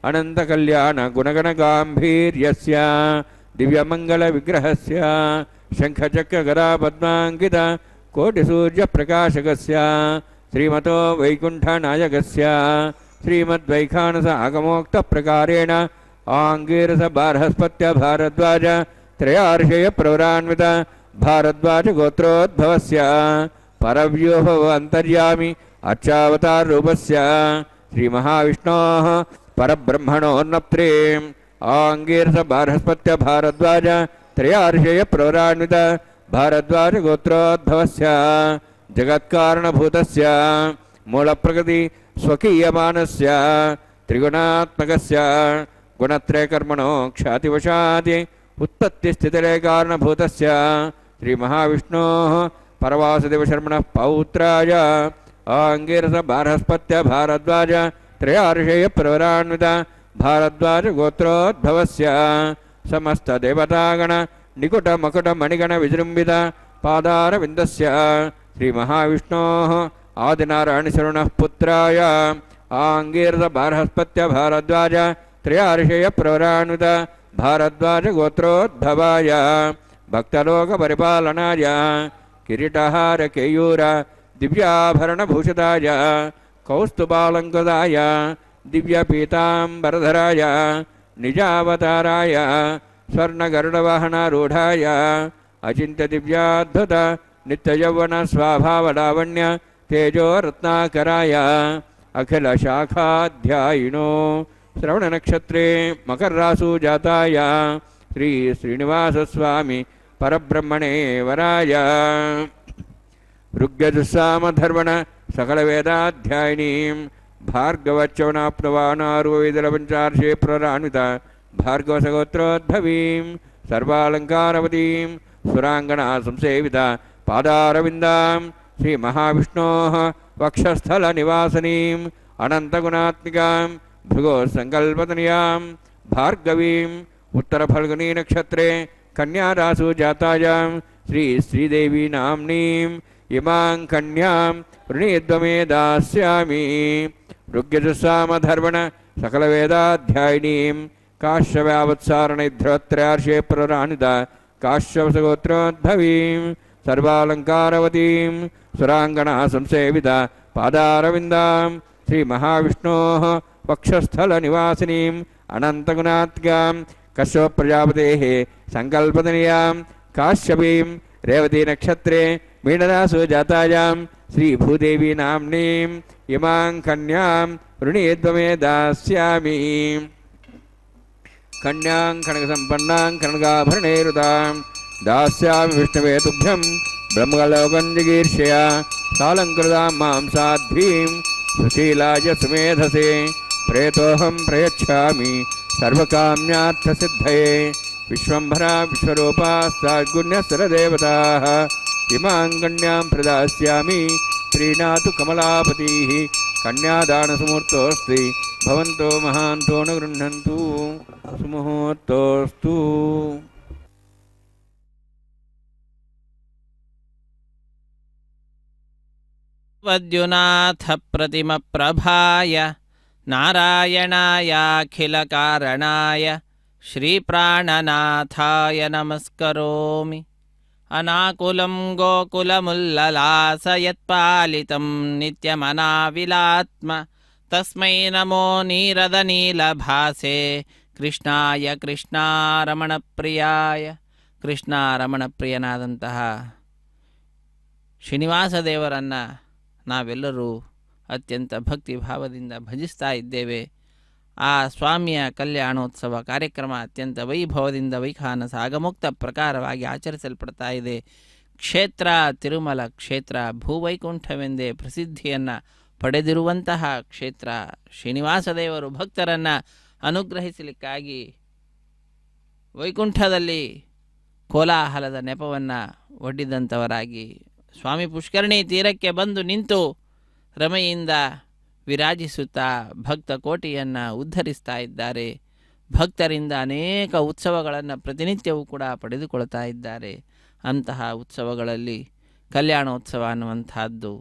अनन्तकल्याणगुणगणगाम्भीर्यस्य दिव्यमङ्गलविग्रहस्य शङ्खचक्रगदापद्माङ्कित कोटिसूर्यप्रकाशकस्य श्रीमतो वैकुण्ठनायकस्य श्रीमद्वैखानस आगमोक्तप्रकारेण आङ्गीरसबार्हस्पत्य भारद्वाज त्रयार्षयप्रवरान्वित भारद्वाजगोत्रोद्भवस्य परव्यूहो अन्तर्यामि अर्चावताररूपस्य श्रीमहाविष्णोः परब्रह्मणोन्नप्त्रे आङ्गीरसबार्हस्पत्य भारद्वाज त्रयार्षयप्रवरान्वित भारद्वाजगोत्रोद्भवस्य जगत्कारणभूतस्य मूलप्रकृति स्वकीयमानस्य त्रिगुणात्मकस्य गुणत्रयकर्मणो ख्यातिवशादि उत्पत्तिस्थितिलयकारणभूतस्य श्रीमहाविष्णोः परवासुदेवशर्मणः पौत्राय आङ्गिरस बारहस्पत्य भारद्वाज त्रयार्षेय प्रवरान्वित भारद्वाज गोत्रोद्भवस्य समस्तदेवतागण निकुट मकुट मणिगण विजृम्भित पादारविन्दस्य श्रीमहाविष्णोः आदिनारायणशरणः पुत्राय आङ्गिरस बारहस्पत्य भारद्वाज त्रयार्षेय प्रवरान्वित भारद्वाज गोत्रोद्भवाय भक्तलोकपरिपालनाय किरीटहार केयूर दिव्याभरणभूषिताय कौस्तुभालङ्कृताय दिव्यपीताम्बरधराय निजावताराय स्वर्णगरुडवाहनारूढाय अचिन्त्यदिव्याद्भुत नित्ययौवनस्वाभावलावण्य तेजोरत्नाकराय अखिलशाखाध्यायिनो श्रवणनक्षत्रे मकररासु जाताय श्री श्रीनिवासस्वामी परब्रह्मणे वराय ऋग्यजुस्सामधर्वण सकलवेदाध्यायिनीं भार्गवच्चवनाप्नवानारुवैदलपञ्चार्षे प्ररान्वित भार्गवसगोत्रोद्भवीं सर्वालङ्कारवतीं सुराङ्गना संसेविता पादारविन्दां श्रीमहाविष्णोः वक्षस्थलनिवासनीम् अनन्तगुणात्मिकां भृगोसङ्कल्पतनयां भार्गवीम् उत्तरफल्गुनी नक्षत्रे कन्यारासु जातायां श्री श्रीदेवी नाम्नीम् इमां कन्यां वृणीद्वमे दास्यामि ऋग्यजुस्सामधर्वण सकलवेदाध्यायिनीं काश्यव्यावत्सारणैध्रोत्रयार्षे प्ररान्वित काश्यवसगोत्रोद्भवीं सर्वालङ्कारवतीं सुराङ्गना संसेविता पादारविन्दां श्रीमहाविष्णोः वक्षस्थलनिवासिनीम् अनन्तगुणात्मिकां कश्यपप्रजापतेः सङ्कल्पतनयां काश्यपीं रेवती नक्षत्रे मीनरासु जातायां श्रीभूदेवी नाम्नीम् इमां कन्यां वृणीद्वमे दास्यामि कन्यां कनकसम्पन्नां कनकाभरणैरुतां दास्यामि विष्णवे तुभ्यं ब्रह्मलोकं जिगीर्षया सालङ्कृतां मां साध्वीं सुशीलाय सुमेधसे प्रेतोऽहं प्रयच्छामि सर्वकाम्यार्थसिद्धये विश्वम्भरा विश्वरूपा साद्गुण्यसरदेवताः इमां कन्यां प्रदास्यामि प्रीणातु कमलापतिः कन्यादानसमुहूर्तोऽस्ति भवन्तो महान्तो न गृह्णन्तु सुमुहूर्तोऽस्तु वद्युनाथ प्रतिमप्रभाय नारायणायाखिलकारणाय श्रीप्राणनाथाय नमस्करोमि अनाकुलं गोकुलमुल्ललासयत्पालितं नित्यमनाविलात्म तस्मै नमो नीरदनीलभासे कृष्णाय कृष्णारमणप्रियाय ಕೃಷ್ಣಾರಮಣಪ್ರಿಯನಾದಂತಹ ಶ್ರೀನಿವಾಸ ದೇವರನ್ನು ನಾವೆಲ್ಲರೂ ಅತ್ಯಂತ ಭಕ್ತಿ ಭಾವದಿಂದ ಭಜಿಸ್ತಾ ಇದ್ದೇವೆ. ಆ ಸ್ವಾಮಿಯ ಕಲ್ಯಾಣೋತ್ಸವ ಕಾರ್ಯಕ್ರಮ ಅತ್ಯಂತ ವೈಭವದಿಂದ ವೈಖಾನಸ ಆಗಮುಕ್ತ ಪ್ರಕಾರವಾಗಿ ಆಚರಿಸಲ್ಪಡ್ತಾ ಇದೆ. ಕ್ಷೇತ್ರ ತಿರುಮಲ ಕ್ಷೇತ್ರ ಭೂವೈಕುಂಠವೆಂದೇ ಪ್ರಸಿದ್ಧಿಯನ್ನು ಪಡೆದಿರುವಂತಹ ಕ್ಷೇತ್ರ. ಶ್ರೀನಿವಾಸ ದೇವರು ಭಕ್ತರನ್ನು ಅನುಗ್ರಹಿಸಲಿಕ್ಕಾಗಿ ವೈಕುಂಠದಲ್ಲಿ ಕೋಲಾಹಲದ ನೆಪವನ್ನು ಒಡ್ಡಿದಂಥವರಾಗಿ ಸ್ವಾಮಿ ಪುಷ್ಕರಣಿ ತೀರಕ್ಕೆ ಬಂದು ನಿಂತು ರಮೆಯಿಂದ ವಿರಾಜಿಸುತ್ತಾ ಭಕ್ತ ಕೋಟಿಯನ್ನು ಉದ್ಧರಿಸ್ತಾ ಇದ್ದಾರೆ. ಭಕ್ತರಿಂದ ಅನೇಕ ಉತ್ಸವಗಳನ್ನು ಪ್ರತಿನಿತ್ಯವೂ ಕೂಡ ಪಡೆದುಕೊಳ್ತಾ ಇದ್ದಾರೆ. ಅಂತಹ ಉತ್ಸವಗಳಲ್ಲಿ ಕಲ್ಯಾಣೋತ್ಸವ ಅನ್ನುವಂತಹದ್ದು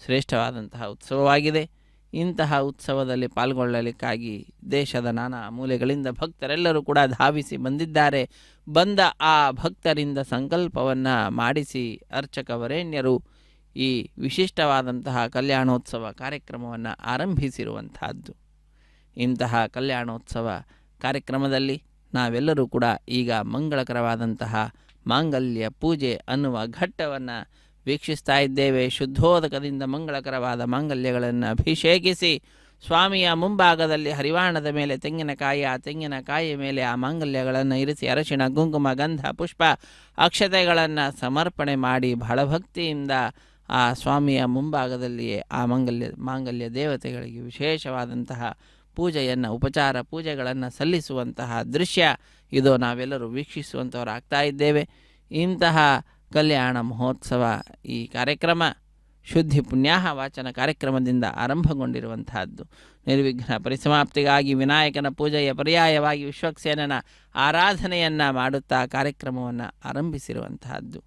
ಶ್ರೇಷ್ಠವಾದಂತಹ ಉತ್ಸವವಾಗಿದೆ. ಇಂತಹ ಉತ್ಸವದಲ್ಲಿ ಪಾಲ್ಗೊಳ್ಳಲಿಕ್ಕಾಗಿ ದೇಶದ ನಾನಾ ಮೂಲೆಗಳಿಂದ ಭಕ್ತರೆಲ್ಲರೂ ಕೂಡ ಧಾವಿಸಿ ಬಂದಿದ್ದಾರೆ. ಬಂದ ಆ ಭಕ್ತರಿಂದ ಸಂಕಲ್ಪವನ್ನು ಮಾಡಿಸಿ ಅರ್ಚಕ ವರೇಣ್ಯರು ಈ ವಿಶಿಷ್ಟವಾದಂತಹ ಕಲ್ಯಾಣೋತ್ಸವ ಕಾರ್ಯಕ್ರಮವನ್ನು ಆರಂಭಿಸಿರುವಂತಹದ್ದು. ಇಂತಹ ಕಲ್ಯಾಣೋತ್ಸವ ಕಾರ್ಯಕ್ರಮದಲ್ಲಿ ನಾವೆಲ್ಲರೂ ಕೂಡ ಈಗ ಮಂಗಳಕರವಾದಂತಹ ಮಾಂಗಲ್ಯ ಪೂಜೆ ಅನ್ನುವ ಘಟ್ಟವನ್ನು ವೀಕ್ಷಿಸ್ತಾ ಇದ್ದೇವೆ. ಶುದ್ಧೋದಕದಿಂದ ಮಂಗಳಕರವಾದ ಮಾಂಗಲ್ಯಗಳನ್ನು ಅಭಿಷೇಕಿಸಿ ಸ್ವಾಮಿಯ ಮುಂಭಾಗದಲ್ಲಿ ಹರಿವಾಣದ ಮೇಲೆ ತೆಂಗಿನಕಾಯಿ, ಆ ತೆಂಗಿನಕಾಯಿಯ ಮೇಲೆ ಆ ಮಾಂಗಲ್ಯಗಳನ್ನು ಇರಿಸಿ ಅರಶಿಣ, ಕುಂಕುಮ, ಗಂಧ, ಪುಷ್ಪ, ಅಕ್ಷತೆಗಳನ್ನು ಸಮರ್ಪಣೆ ಮಾಡಿ ಬಹಳ ಭಕ್ತಿಯಿಂದ ಆ ಸ್ವಾಮಿಯ ಮುಂಭಾಗದಲ್ಲಿಯೇ ಆ ಮಾಂಗಲ್ಯ ದೇವತೆಗಳಿಗೆ ವಿಶೇಷವಾದಂತಹ ಪೂಜೆಯನ್ನು, ಉಪಚಾರ ಪೂಜೆಗಳನ್ನು ಸಲ್ಲಿಸುವಂತಹ ದೃಶ್ಯ ಇದು ನಾವೆಲ್ಲರೂ ವೀಕ್ಷಿಸುವಂಥವರಾಗ್ತಾ ಇದ್ದೇವೆ. ಇಂತಹ ಕಲ್ಯಾಣ ಮಹೋತ್ಸವ ಈ ಕಾರ್ಯಕ್ರಮ ಶುದ್ಧಿ ಪುಣ್ಯಾಹ ವಾಚನ ಕಾರ್ಯಕ್ರಮದಿಂದ ಆರಂಭಗೊಂಡಿರುವಂತಹದ್ದು. ನಿರ್ವಿಘ್ನ ಪರಿಸಮಾಪ್ತಿಗಾಗಿ ವಿನಾಯಕನ ಪೂಜೆಯ ಪರ್ಯಾಯವಾಗಿ ವಿಶ್ವಕ್ಸೇನನ ಆರಾಧನೆಯನ್ನು ಮಾಡುತ್ತಾ ಕಾರ್ಯಕ್ರಮವನ್ನು ಆರಂಭಿಸಿರುವಂತಹದ್ದು.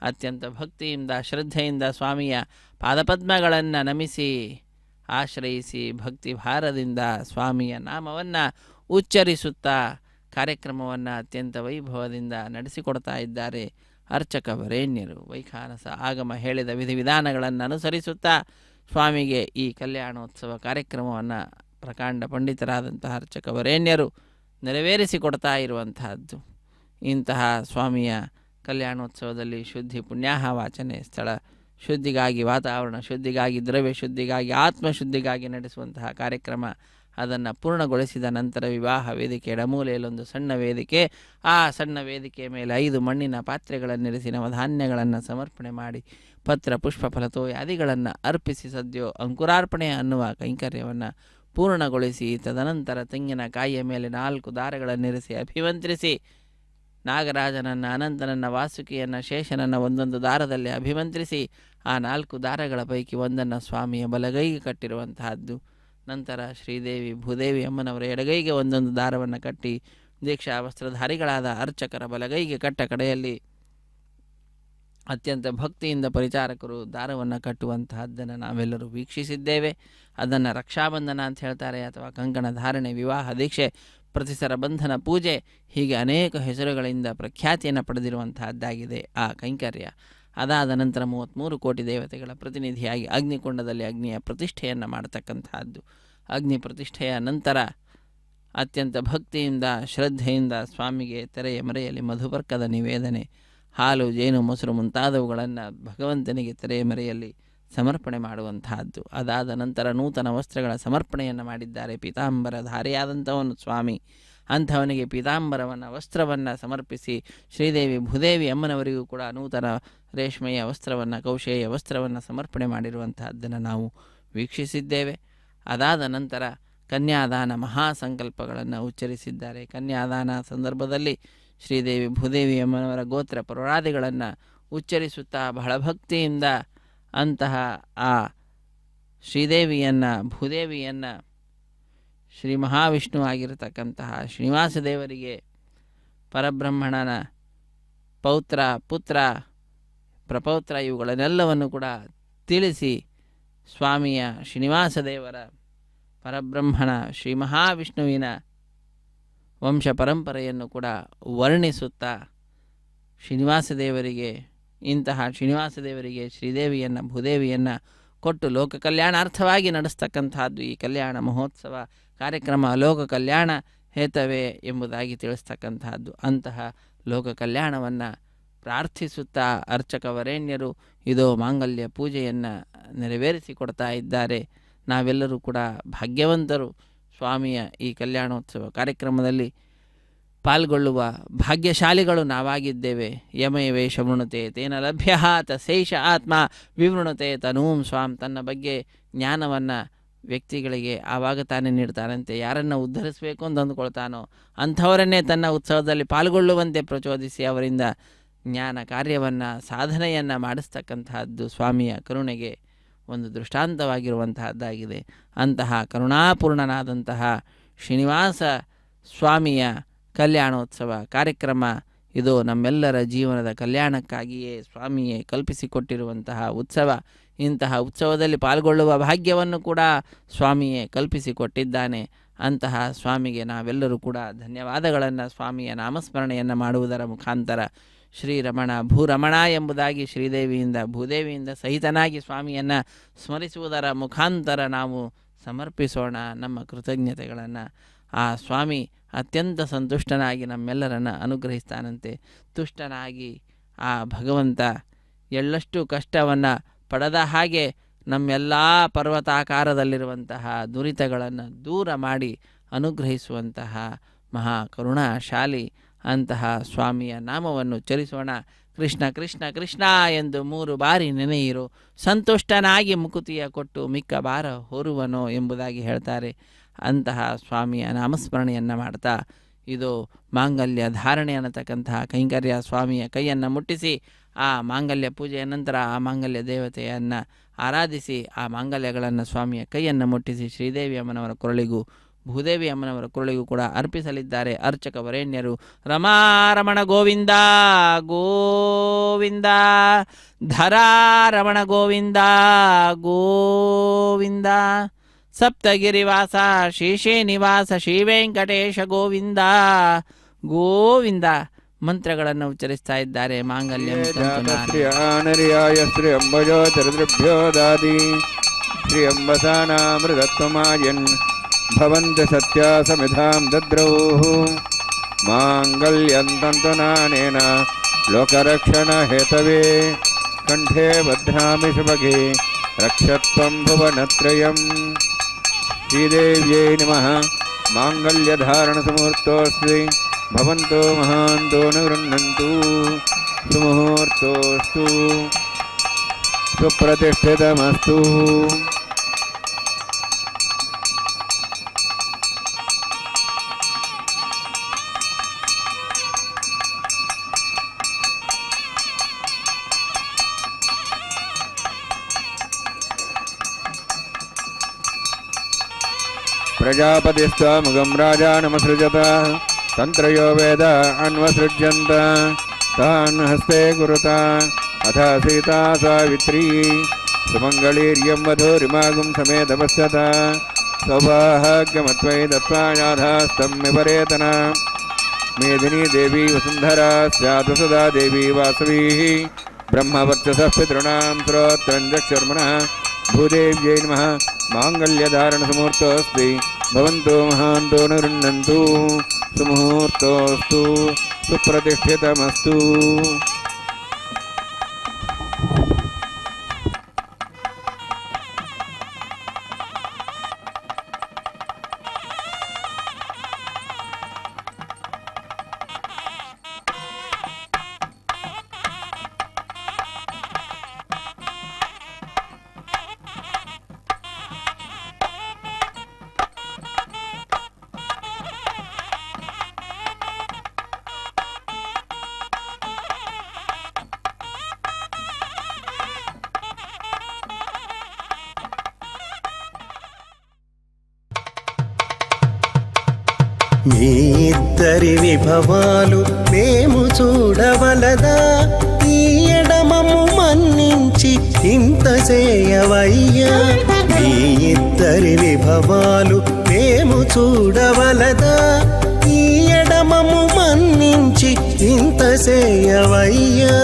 ಅತ್ಯಂತ ಭಕ್ತಿಯಿಂದ ಶ್ರದ್ಧೆಯಿಂದ ಸ್ವಾಮಿಯ ಪಾದಪದ್ಮಗಳನ್ನು ನಮಿಸಿ ಆಶ್ರಯಿಸಿ ಭಕ್ತಿ ಭಾರದಿಂದ ಸ್ವಾಮಿಯ ನಾಮವನ್ನು ಉಚ್ಚರಿಸುತ್ತಾ ಕಾರ್ಯಕ್ರಮವನ್ನು ಅತ್ಯಂತ ವೈಭವದಿಂದ ನಡೆಸಿಕೊಡ್ತಾ ಇದ್ದಾರೆ ಅರ್ಚಕ ವರೇಣ್ಯರು. ವೈಖಾನಸ ಆಗಮ ಹೇಳಿದ ವಿಧಿವಿಧಾನಗಳನ್ನು ಅನುಸರಿಸುತ್ತಾ ಸ್ವಾಮಿಗೆ ಈ ಕಲ್ಯಾಣೋತ್ಸವ ಕಾರ್ಯಕ್ರಮವನ್ನು ಪ್ರಕಾಂಡ ಪಂಡಿತರಾದಂತಹ ಅರ್ಚಕ ವರೇಣ್ಯರು ನೆರವೇರಿಸಿಕೊಡ್ತಾ ಇರುವಂತಹದ್ದು. ಇಂತಹ ಸ್ವಾಮಿಯ ಕಲ್ಯಾಣೋತ್ಸವದಲ್ಲಿ ಶುದ್ಧಿ ಪುಣ್ಯಾಹ ವಾಚನೆ, ಸ್ಥಳ ಶುದ್ಧಿಗಾಗಿ, ವಾತಾವರಣ ಶುದ್ಧಿಗಾಗಿ, ದ್ರವ್ಯ ಶುದ್ಧಿಗಾಗಿ, ಆತ್ಮಶುದ್ಧಿಗಾಗಿ ನಡೆಸುವಂತಹ ಕಾರ್ಯಕ್ರಮ. ಅದನ್ನು ಪೂರ್ಣಗೊಳಿಸಿದ ನಂತರ ವಿವಾಹ ವೇದಿಕೆ ಎಡಮೂಲೆಯಲ್ಲೊಂದು ಸಣ್ಣ ವೇದಿಕೆ, ಆ ಸಣ್ಣ ವೇದಿಕೆಯ ಮೇಲೆ 5 ಮಣ್ಣಿನ ಪಾತ್ರೆಗಳನ್ನಿರಿಸಿ ನವಧಾನ್ಯಗಳನ್ನು ಸಮರ್ಪಣೆ ಮಾಡಿ ಪತ್ರ ಪುಷ್ಪ ಫಲತೋಯಾದಿಗಳನ್ನು ಅರ್ಪಿಸಿ ಸದ್ಯೋ ಅಂಕುರಾರ್ಪಣೆ ಅನ್ನುವ ಕೈಂಕರ್ಯವನ್ನು ಪೂರ್ಣಗೊಳಿಸಿ ತದನಂತರ ತೆಂಗಿನಕಾಯಿಯ ಮೇಲೆ 4 ದಾರಗಳನ್ನಿರಿಸಿ ಅಭಿಮಂತ್ರಿಸಿ ನಾಗರಾಜನನ್ನು, ಅನಂತನನ್ನು, ವಾಸುಕಿಯನ್ನು, ಶೇಷನನ್ನು ಒಂದೊಂದು ದಾರದಲ್ಲಿ ಅಭಿಮಂತ್ರಿಸಿ ಆ 4 ದಾರಗಳ ಪೈಕಿ ಒಂದನ್ನು ಸ್ವಾಮಿಯ ಬಲಗೈಗೆ ಕಟ್ಟಿರುವಂತಹದ್ದು. ನಂತರ ಶ್ರೀದೇವಿ ಭೂದೇವಿ ಅಮ್ಮನವರ ಎಡಗೈಗೆ ಒಂದೊಂದು ದಾರವನ್ನು ಕಟ್ಟಿ ದೀಕ್ಷಾ ವಸ್ತ್ರಧಾರಿಗಳಾದ ಅರ್ಚಕರ ಬಲಗೈಗೆ ಕಟ್ಟ ಕಡೆಯಲ್ಲಿ ಅತ್ಯಂತ ಭಕ್ತಿಯಿಂದ ಪರಿಚಾರಕರು ದಾರವನ್ನು ಕಟ್ಟುವಂತಹದ್ದನ್ನು ನಾವೆಲ್ಲರೂ ವೀಕ್ಷಿಸಿದ್ದೇವೆ. ಅದನ್ನು ರಕ್ಷಾಬಂಧನ ಅಂತ ಹೇಳ್ತಾರೆ, ಅಥವಾ ಕಂಕಣ ಧಾರಣೆ, ವಿವಾಹ ದೀಕ್ಷೆ, ಪ್ರತಿಸರ ಬಂಧನ ಪೂಜೆ, ಹೀಗೆ ಅನೇಕ ಹೆಸರುಗಳಿಂದ ಪ್ರಖ್ಯಾತಿಯನ್ನು ಪಡೆದಿರುವಂತಹದ್ದಾಗಿದೆ ಆ ಕೈಂಕರ್ಯ. ಅದಾದ ನಂತರ 33 ಕೋಟಿ ದೇವತೆಗಳ ಪ್ರತಿನಿಧಿಯಾಗಿ ಅಗ್ನಿಕುಂಡದಲ್ಲಿ ಅಗ್ನಿಯ ಪ್ರತಿಷ್ಠೆಯನ್ನು ಮಾಡತಕ್ಕಂತಹದ್ದು. ಅಗ್ನಿ ಪ್ರತಿಷ್ಠೆಯ ನಂತರ ಅತ್ಯಂತ ಭಕ್ತಿಯಿಂದ ಶ್ರದ್ಧೆಯಿಂದ ಸ್ವಾಮಿಗೆ ತೆರೆಯ ಮರೆಯಲ್ಲಿ ಮಧುಪರ್ಕದ ನಿವೇದನೆ, ಹಾಲು, ಜೇನು, ಮೊಸರು ಮುಂತಾದವುಗಳನ್ನು ಭಗವಂತನಿಗೆ ತೆರೆಯ ಮರೆಯಲ್ಲಿ ಸಮರ್ಪಣೆ ಮಾಡುವಂತಹದ್ದು. ಅದಾದ ನಂತರ ನೂತನ ವಸ್ತ್ರಗಳ ಸಮರ್ಪಣೆಯನ್ನು ಮಾಡಿದ್ದಾರೆ ಪೀತಾಂಬರಧಾರಿಯಾದಂಥವನು ಸ್ವಾಮಿ. ಅಂಥವನಿಗೆ ಪೀತಾಂಬರವನ್ನು ವಸ್ತ್ರವನ್ನು ಸಮರ್ಪಿಸಿ ಶ್ರೀದೇವಿ ಭೂದೇವಿ ಅಮ್ಮನವರಿಗೂ ಕೂಡ ನೂತನ ರೇಷ್ಮೆಯ ವಸ್ತ್ರವನ್ನು, ಕೌಶೇಯ ವಸ್ತ್ರವನ್ನು ಸಮರ್ಪಣೆ ಮಾಡಿರುವಂತಹದ್ದನ್ನು ನಾವು ವೀಕ್ಷಿಸಿದ್ದೇವೆ. ಅದಾದ ನಂತರ ಕನ್ಯಾದಾನ ಮಹಾಸಂಕಲ್ಪಗಳನ್ನು ಉಚ್ಚರಿಸಿದ್ದಾರೆ. ಕನ್ಯಾದಾನ ಸಂದರ್ಭದಲ್ಲಿ ಶ್ರೀದೇವಿ ಭೂದೇವಿ ಅಮ್ಮನವರ ಗೋತ್ರ ಪುರಾದಿಗಳನ್ನು ಉಚ್ಚರಿಸುತ್ತಾ ಬಹಳ ಭಕ್ತಿಯಿಂದ ಅಂತಹ ಆ ಶ್ರೀದೇವಿಯನ್ನು, ಭೂದೇವಿಯನ್ನು ಶ್ರೀ ಮಹಾವಿಷ್ಣು ಆಗಿರತಕ್ಕಂತಹ ಶ್ರೀನಿವಾಸ ದೇವರಿಗೆ ಪರಬ್ರಹ್ಮಣನ ಪೌತ್ರ, ಪುತ್ರ, ಪ್ರಪೌತ್ರ ಇವುಗಳನ್ನೆಲ್ಲವನ್ನು ಕೂಡ ತಿಳಿಸಿ ಸ್ವಾಮಿಯ ಶ್ರೀನಿವಾಸ ದೇವರ ಪರಬ್ರಹ್ಮಣ ಶ್ರೀ ಮಹಾವಿಷ್ಣುವಿನ ವಂಶ ಪರಂಪರೆಯನ್ನು ಕೂಡ ವರ್ಣಿಸುತ್ತಾ ಶ್ರೀನಿವಾಸ ದೇವರಿಗೆ, ಇಂತಹ ಶ್ರೀನಿವಾಸ ದೇವರಿಗೆ ಶ್ರೀದೇವಿಯನ್ನು, ಭೂದೇವಿಯನ್ನು ಕೊಟ್ಟು ಲೋಕ ಕಲ್ಯಾಣಾರ್ಥವಾಗಿ ನಡೆಸ್ತಕ್ಕಂಥದ್ದು ಈ ಕಲ್ಯಾಣ ಮಹೋತ್ಸವ ಕಾರ್ಯಕ್ರಮ. ಲೋಕ ಕಲ್ಯಾಣ ಹೇತವೇ ಎಂಬುದಾಗಿ ತಿಳಿಸ್ತಕ್ಕಂತಹದ್ದು. ಅಂತಹ ಲೋಕ ಕಲ್ಯಾಣವನ್ನು ಪ್ರಾರ್ಥಿಸುತ್ತಾ ಅರ್ಚಕ ವರೇಣ್ಯರು ಇದೋ ಮಾಂಗಲ್ಯ ಪೂಜೆಯನ್ನು ನೆರವೇರಿಸಿಕೊಡ್ತಾ ಇದ್ದಾರೆ. ನಾವೆಲ್ಲರೂ ಕೂಡ ಭಾಗ್ಯವಂತರು. ಸ್ವಾಮಿಯ ಈ ಕಲ್ಯಾಣೋತ್ಸವ ಕಾರ್ಯಕ್ರಮದಲ್ಲಿ ಪಾಲ್ಗೊಳ್ಳುವ ಭಾಗ್ಯಶಾಲಿಗಳು ನಾವಾಗಿದ್ದೇವೆ. ಯಮಯವೇ ಶಮೃಣತೆ ತೇನ ಲಭ್ಯ ತಸೈಷ ಆತ್ಮ ವಿವೃಣತೆ ತನೂಂ ಸ್ವಾಂ. ತನ್ನ ಬಗ್ಗೆ ಜ್ಞಾನವನ್ನು ವ್ಯಕ್ತಿಗಳಿಗೆ ಆವಾಗ ತಾನೇ ನೀಡ್ತಾನಂತೆ. ಯಾರನ್ನು ಉದ್ಧರಿಸಬೇಕು ಅಂತ ಅಂದುಕೊಳ್ತಾನೋ ಅಂಥವರನ್ನೇ ತನ್ನ ಉತ್ಸವದಲ್ಲಿ ಪಾಲ್ಗೊಳ್ಳುವಂತೆ ಪ್ರಚೋದಿಸಿ ಅವರಿಂದ ಜ್ಞಾನ ಕಾರ್ಯವನ್ನು, ಸಾಧನೆಯನ್ನು ಮಾಡಿಸ್ತಕ್ಕಂತಹದ್ದು ಸ್ವಾಮಿಯ ಕರುಣೆಗೆ ಒಂದು ದೃಷ್ಟಾಂತವಾಗಿರುವಂತಹದ್ದಾಗಿದೆ. ಅಂತಹ ಕರುಣಾಪೂರ್ಣನಾದಂತಹ ಶ್ರೀನಿವಾಸ ಸ್ವಾಮಿಯ ಕಲ್ಯಾಣೋತ್ಸವ ಕಾರ್ಯಕ್ರಮ ಇದು ನಮ್ಮೆಲ್ಲರ ಜೀವನದ ಕಲ್ಯಾಣಕ್ಕಾಗಿಯೇ ಸ್ವಾಮಿಯೇ ಕಲ್ಪಿಸಿಕೊಟ್ಟಿರುವಂತಹ ಉತ್ಸವ. ಇಂತಹ ಉತ್ಸವದಲ್ಲಿ ಪಾಲ್ಗೊಳ್ಳುವ ಭಾಗ್ಯವನ್ನು ಕೂಡ ಸ್ವಾಮಿಯೇ ಕಲ್ಪಿಸಿಕೊಟ್ಟಿದ್ದಾನೆ. ಅಂತಹ ಸ್ವಾಮಿಗೆ ನಾವೆಲ್ಲರೂ ಕೂಡ ಧನ್ಯವಾದಗಳನ್ನು, ಸ್ವಾಮಿಯ ನಾಮಸ್ಮರಣೆಯನ್ನು ಮಾಡುವುದರ ಮುಖಾಂತರ ಶ್ರೀರಮಣ ಭೂರಮಣ ಎಂಬುದಾಗಿ ಶ್ರೀದೇವಿಯಿಂದ ಭೂದೇವಿಯಿಂದ ಸಹಿತನಾಗಿ ಸ್ವಾಮಿಯನ್ನು ಸ್ಮರಿಸುವುದರ ಮುಖಾಂತರ ನಾವು ಸಮರ್ಪಿಸೋಣ ನಮ್ಮ ಕೃತಜ್ಞತೆಗಳನ್ನು. ಆ ಸ್ವಾಮಿ ಅತ್ಯಂತ ಸಂತುಷ್ಟನಾಗಿ ನಮ್ಮೆಲ್ಲರನ್ನು ಅನುಗ್ರಹಿಸ್ತಾನಂತೆ. ತುಷ್ಟನಾಗಿ ಆ ಭಗವಂತ ಎಳ್ಳಷ್ಟು ಕಷ್ಟವನ್ನು ಪಡೆದ ಹಾಗೆ ನಮ್ಮೆಲ್ಲ ಪರ್ವತಾಕಾರದಲ್ಲಿರುವಂತಹ ದುರಿತಗಳನ್ನು ದೂರ ಮಾಡಿ ಅನುಗ್ರಹಿಸುವಂತಹ ಮಹಾ ಕರುಣಾಶಾಲಿ ಅಂತಹ ಸ್ವಾಮಿಯ ನಾಮವನ್ನು ಉಚ್ಚರಿಸೋಣ. ಕೃಷ್ಣ ಕೃಷ್ಣ ಕೃಷ್ಣ ಎಂದು 3 ಬಾರಿ ನೆನೆಯಿರು, ಸಂತುಷ್ಟನಾಗಿ ಮುಕುತಿಯ ಕೊಟ್ಟು ಮಿಕ್ಕ ಭಾರ ಹೊರುವನೋ ಎಂಬುದಾಗಿ ಹೇಳ್ತಾರೆ. ಅಂತಹ ಸ್ವಾಮಿಯ ನಾಮಸ್ಮರಣೆಯನ್ನು ಮಾಡ್ತಾ ಇದು ಮಾಂಗಲ್ಯ ಧಾರಣೆ ಅನ್ನತಕ್ಕಂತಹ ಕೈಂಕರ್ಯ ಸ್ವಾಮಿಯ ಕೈಯನ್ನು ಮುಟ್ಟಿಸಿ ಆ ಮಾಂಗಲ್ಯ ಪೂಜೆಯ ನಂತರ ಆ ಮಾಂಗಲ್ಯ ದೇವತೆಯನ್ನು ಆರಾಧಿಸಿ ಆ ಮಾಂಗಲ್ಯಗಳನ್ನು ಸ್ವಾಮಿಯ ಕೈಯನ್ನು ಮುಟ್ಟಿಸಿ ಶ್ರೀದೇವಿ ಅಮ್ಮನವರ ಕೊರಳಿಗೂ ಭೂದೇವಿ ಅಮ್ಮನವರ ಕೊರಳಿಗೂ ಕೂಡ ಅರ್ಪಿಸಲಿದ್ದಾರೆ ಅರ್ಚಕ ವರೇಣ್ಯರು. ರಮಾರಮಣ ಗೋವಿಂದ ಗೋವಿಂದ, ಧರಾರಮಣ ಗೋವಿಂದ ಗೋವಿಂದ, ಸಪ್ತಗಿರಿವಾಸ ಶೇಷೇ ನಿವಾಸ ಶ್ರೀ ವೆಂಕಟೇಶ ಗೋವಿಂದ ಗೋವಿಂದ ಮಂತ್ರಗಳನ್ನು ಉಚ್ಚರಿಸ್ತಾ ಇದ್ದಾರೆ. ಮಾಂಗಲ್ಯ ಶ್ರೀ ಅಂಬಜೋ ಚರಿದ್ರಭ್ಯೋ ದಾದಿ ಶ್ರೀ ಅಂಬಸಾನಾಮೃತತ್ವಮಾಯನ್ ಭವಂತಿ ಸತ್ಯ ಸಮಿಧಾಂ ದದ್ರೌ ಮಾಂಗಲ್ಯಂ ತಂತುನಾನೇನ ಲೋಕರಕ್ಷಣ ಹೇತವೇ ಕಂಠೇ ಬಧ್ನಾಮಿ ಶುಭಗೆ ರಕ್ಷತ್ವಂ ಭುವನತ್ರಯಂ. ಶ್ರೀದೇವ್ಯೈ ನಮಃ. ಮಾಂಗಲ್ಯಧಾರಣಸಮುಹೂರ್ತೋऽಸ್ತಿ ಭವಂತೋ ಮಹಾಂತೋ ನ ಗೃಹ್ಣಂತು. ಸುಮುಹೂರ್ತೋऽಸ್ತು ಸುಪ್ರತಿಷ್ಠಿತಮಸ್ತು. ಪ್ರಜಾಪತಿಸ್ತ್ವಮುಗಂ ರಾಜಾನಮಸೃಜತ ತಂತ್ರಯೋ ವೇದ ಅನ್ವಸೃಜ್ಯಂತ ತಾನ್ ಹಸ್ತೆ ಕುರುತ ಅಥ ಸೀತಾ ಸಾವಿತ್ರೀ ಸುಮಂಗಳೀರ್ಯಂ ವಧೂರಿಮಾಗುಂ ಸಮೇತಪಶ್ಯತ ಸೌಭಾಗ್ಯಮತ್ವೈ ದತ್ವಾಯಾಧಾಸ್ತಂ ವಿಪರೇತನ. ಮೇದಿನಿ ದೇವಿ ವಸುಂಧರಾ ಸ್ಯಾತ್ ಸದಾ ದೇವಿ ವಾಸವೀ ಬ್ರಹ್ಮವರ್ಚಸಃ ಪಿತॄಣಾಂ ಶ್ರೋತ್ರಂ ಚಕ್ಷುರ್ಮನಃ. ಭೂದೇವ್ಯೈ ನಮಃ. ಮಾಂಗಲ್ಯಧಾರಣಸಮುಹೂರ್ತೋऽಸ್ತಿ ಭವಂತೋ ಮಹಾಂತೋ ನ ಗೃಹ್ಣಂತು. ಸುಮುಹೂರ್ತೋऽಸ್ತು ಸುಪ್ರತಿಷ್ಠಿತಮಸ್ತು. మీ ఇద్దరి విభవాలు మేము చూడవలదా, ఈ ఎడమము మన్నించి ఇంత చేయవయ్యా. మీ ఇద్దరి విభవాలు మేము చూడవలదా, ఈ ఎడమము మన్నించి ఇంత చేయవయ్యా.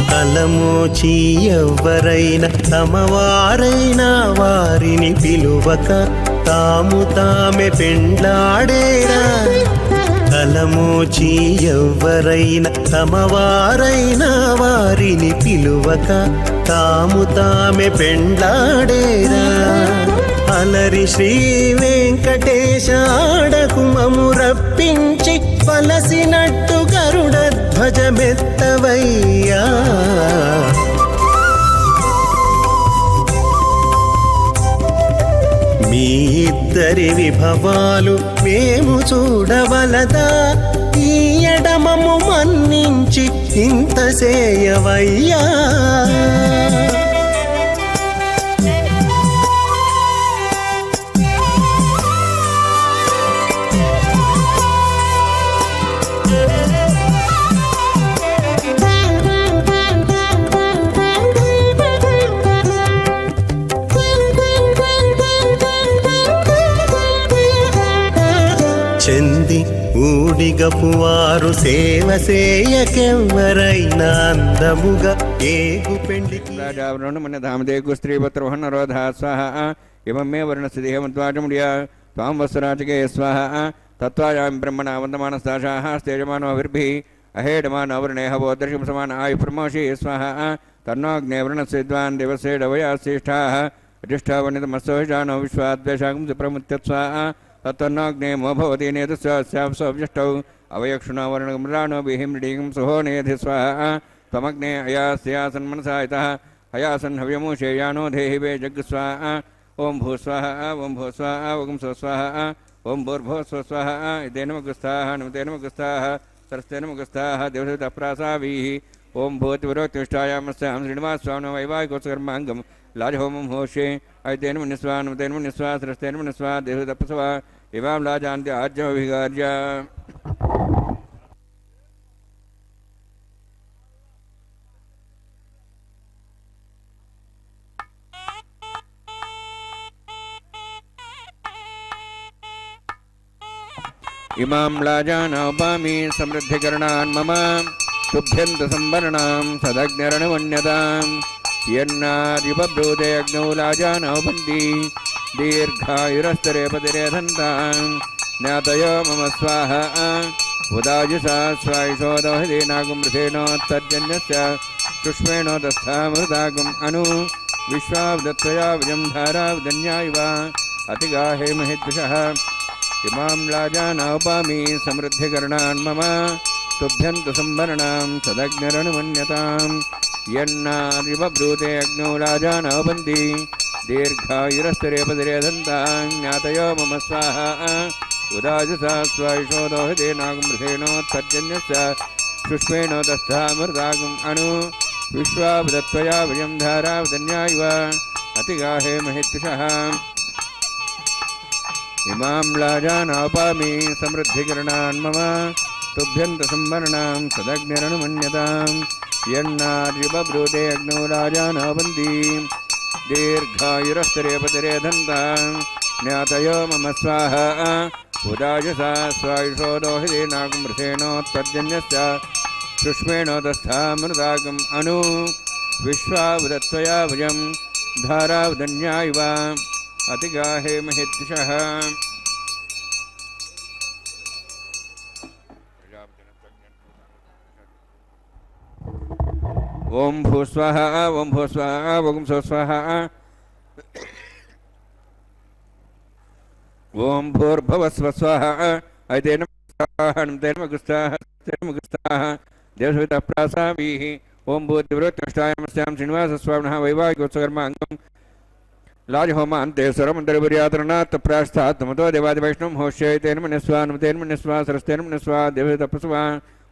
తలమోచి ఎవ్వరైనా తమవారైనా వారిని పిలువక తాము తామే పెండ్లాడేరా. తలమోచి ఎవ్వరైనా తమవారైనా వారిని పిలువక తాము తామే పెండ్లాడేరా. అలరి శ్రీ వెంకటేశ ఆడకు మము రప్పించి పలసినట్టు గరుడ ధ్వజమెత్తవయ్యా. మీ ఇద్దరి విభవాలు మేము చూడవలదా, ఈ ఎడమము మన్నించి ఇంత చేయవయ్యా. చెంది ఊడిగపు వారు సేవ సేయకెవ్వరైనా అందముగా ఏగు పెండికి. రాజావృణమన్య ధామదేగు స్త్రీపత్రోహనరోధా స్వాహ ఇమం మే వర్ణస్థితి హేమత్వాజముడియ త్వాం వత్సరాజకే స్వాహ. తత్వాయాం బ్రహ్మణ వందమానస్తాషాః స్తేజమానోభిర్భిః అహేడమానోవర్ణేహవోదర్శం సమాన ఆయుఃప్రమోషి స్వాహ. తన్నోగ్నే వృణస్విద్వాన్ దేవసేడవయాశ్రేష్ఠాః అధిష్టావనితమస్తోషానో విశ్వాద్వేషాగం సుప్రముత్య స్వాహ. तत्तन्नाग्नेमो भवति नेतुस्याप्सव्यष्टौ अवयक्षुणावर्णमृणानो बिहिमृडीगं सुहो नेधि स्वाहा त्वमग्ने अयास्यासन् मनसा यतः हयासन् हव्यमूषेयानो देहि वे जग् स्वाहा ॐ भूस्वाहा ॐ भूस्वाहा ॐ स्वस्वाहा ॐ भूर्भुवस्वस्वाहा इतेन मुगुस्थाः नमतेन मुगुस्थाः सरस्तेन मुगुस्थाः देवदत्तप्रासावीः ॐ भूतिवरोत्तिष्ठायामस्यां श्रीनिवासस्वामिनो वैवाहिकोत्सकर्माङ्गं लाजहोमं होषे ऐतेन मुनिस्वा नमतेन मुनिस्वा सरस्तेन मुनिस्वा देवदत्तप्रसवा इमां लाजान्त्य आज्यमभिगार्य इमां लाजानौपामि समृद्धिकरणान् मम तुभ्यन्तसंवरणां सदग्निरणमन्यतां यन्नार्युपब्रूते अग्नौ लाजानौपन्ति दीर्घायुरस्तरे पतिरेधन्तां ज्ञातयो मम स्वाहा उदायुषा स्वायुषोदोहिते नागुमृथेनोत्तर्जन्यस्य सुष्मेणोदस्थामृतागुम् अनु विश्वावदत्तया विजं धारावदन्यायिव अतिगाहे महेद्विषः इमां लाजानौपामि समृद्धिकरणान् मम तुभ्यन्तसंवरणां सदग्निरणमन्यतां यन्नार्युपब्रूते अग्नौ लाजानौपन्ति दीर्घायुरस्तरे पतिरेधन्तां ज्ञातयो मम स्वाहा उदायुषा स्वायुषोदोहिते नागुमृथेनोत्तर्जन्यस्य सुष्मेणोदस्थामृतागुम् अनु विश्वावदत्त्वया वयं धारावदन्यायिव अतिगाहे महेद्विषः इमां लाजानौपामि समृद्धिकरणान् मम तुभ्यन्तसंवरणां सदग्निरणमन्यतां यन्नार्युपब्रूते अग्नौ लाजानौपन्ति दीर्घायुरस्तरे पतिरेधन्तां ज्ञातयो मम स्वाहा उदायुषा स्वायुषोदोहिते नागुमृथेनोत्तर्जन्यस्य सुष्मेणोदस्थामृतागुम् अनु विश्वावदत्त्वया वयं धारावदन्यायिव अतिगाहे महेद्विषः ओम भूस्वाहा ओम भूस्वाहा ओम स्वस्वाहा ओम भूर्भुवस्वस्वाहा ऐतेन तेन मुगुस्थाः देवसवितप्रासावीः ओम भूतिवृत्तिष्ठायामस्यां श्रीनिवासस्वामिनः वैवाहिकोत्सकर्माङ्गं लाजहोमान्ते स्वरमन्तरिपुर्यातरणात् प्रास्थात् तमतो देवादिवैष्णवं होष्यैतेन मुनिस्वा सरस्तेन मुनिस्वा देवसवितप्रसवा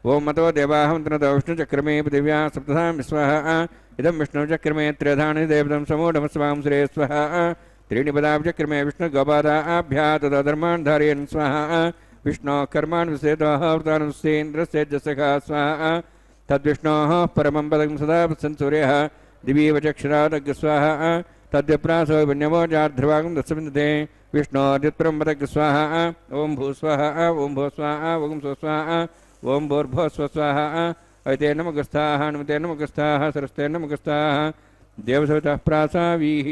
ओम मतो देवाहमन्त्रतो विष्णुचक्रमे पृथिव्या सप्तधां स्वाहा इदं विष्णुचक्रमे त्र्यधानि देवतं समूढमस्वां श्रे स्वाहा त्रीणि पदाब्जक्रमे विष्णुगोपादाभ्या ततो धर्मान् धारयन् स्वाहा विष्णोः कर्मान् विसेतोऽवृतान् विश्वेन्द्रस्येजसखा स्वाहा तद्विष्णोः परमं पदं सदा संसूर्यः दिवीव चक्षुरादग् स्वाहा तद्विप्रासो विन्यवोजार्ध्रुवागं दत्सविन्दते विष्णोर्युत्परं पदग् स्वाहा ॐ भूस्वाहा ॐ भूस्वाहा ॐ स्वस्वाहा ओम भूर्भुवस्वस्वाहा ऐतेन मुगुस्थाः नमतेन मुगुस्थाः सरस्तेन मुगुस्थाः देवसवितः प्रासावीः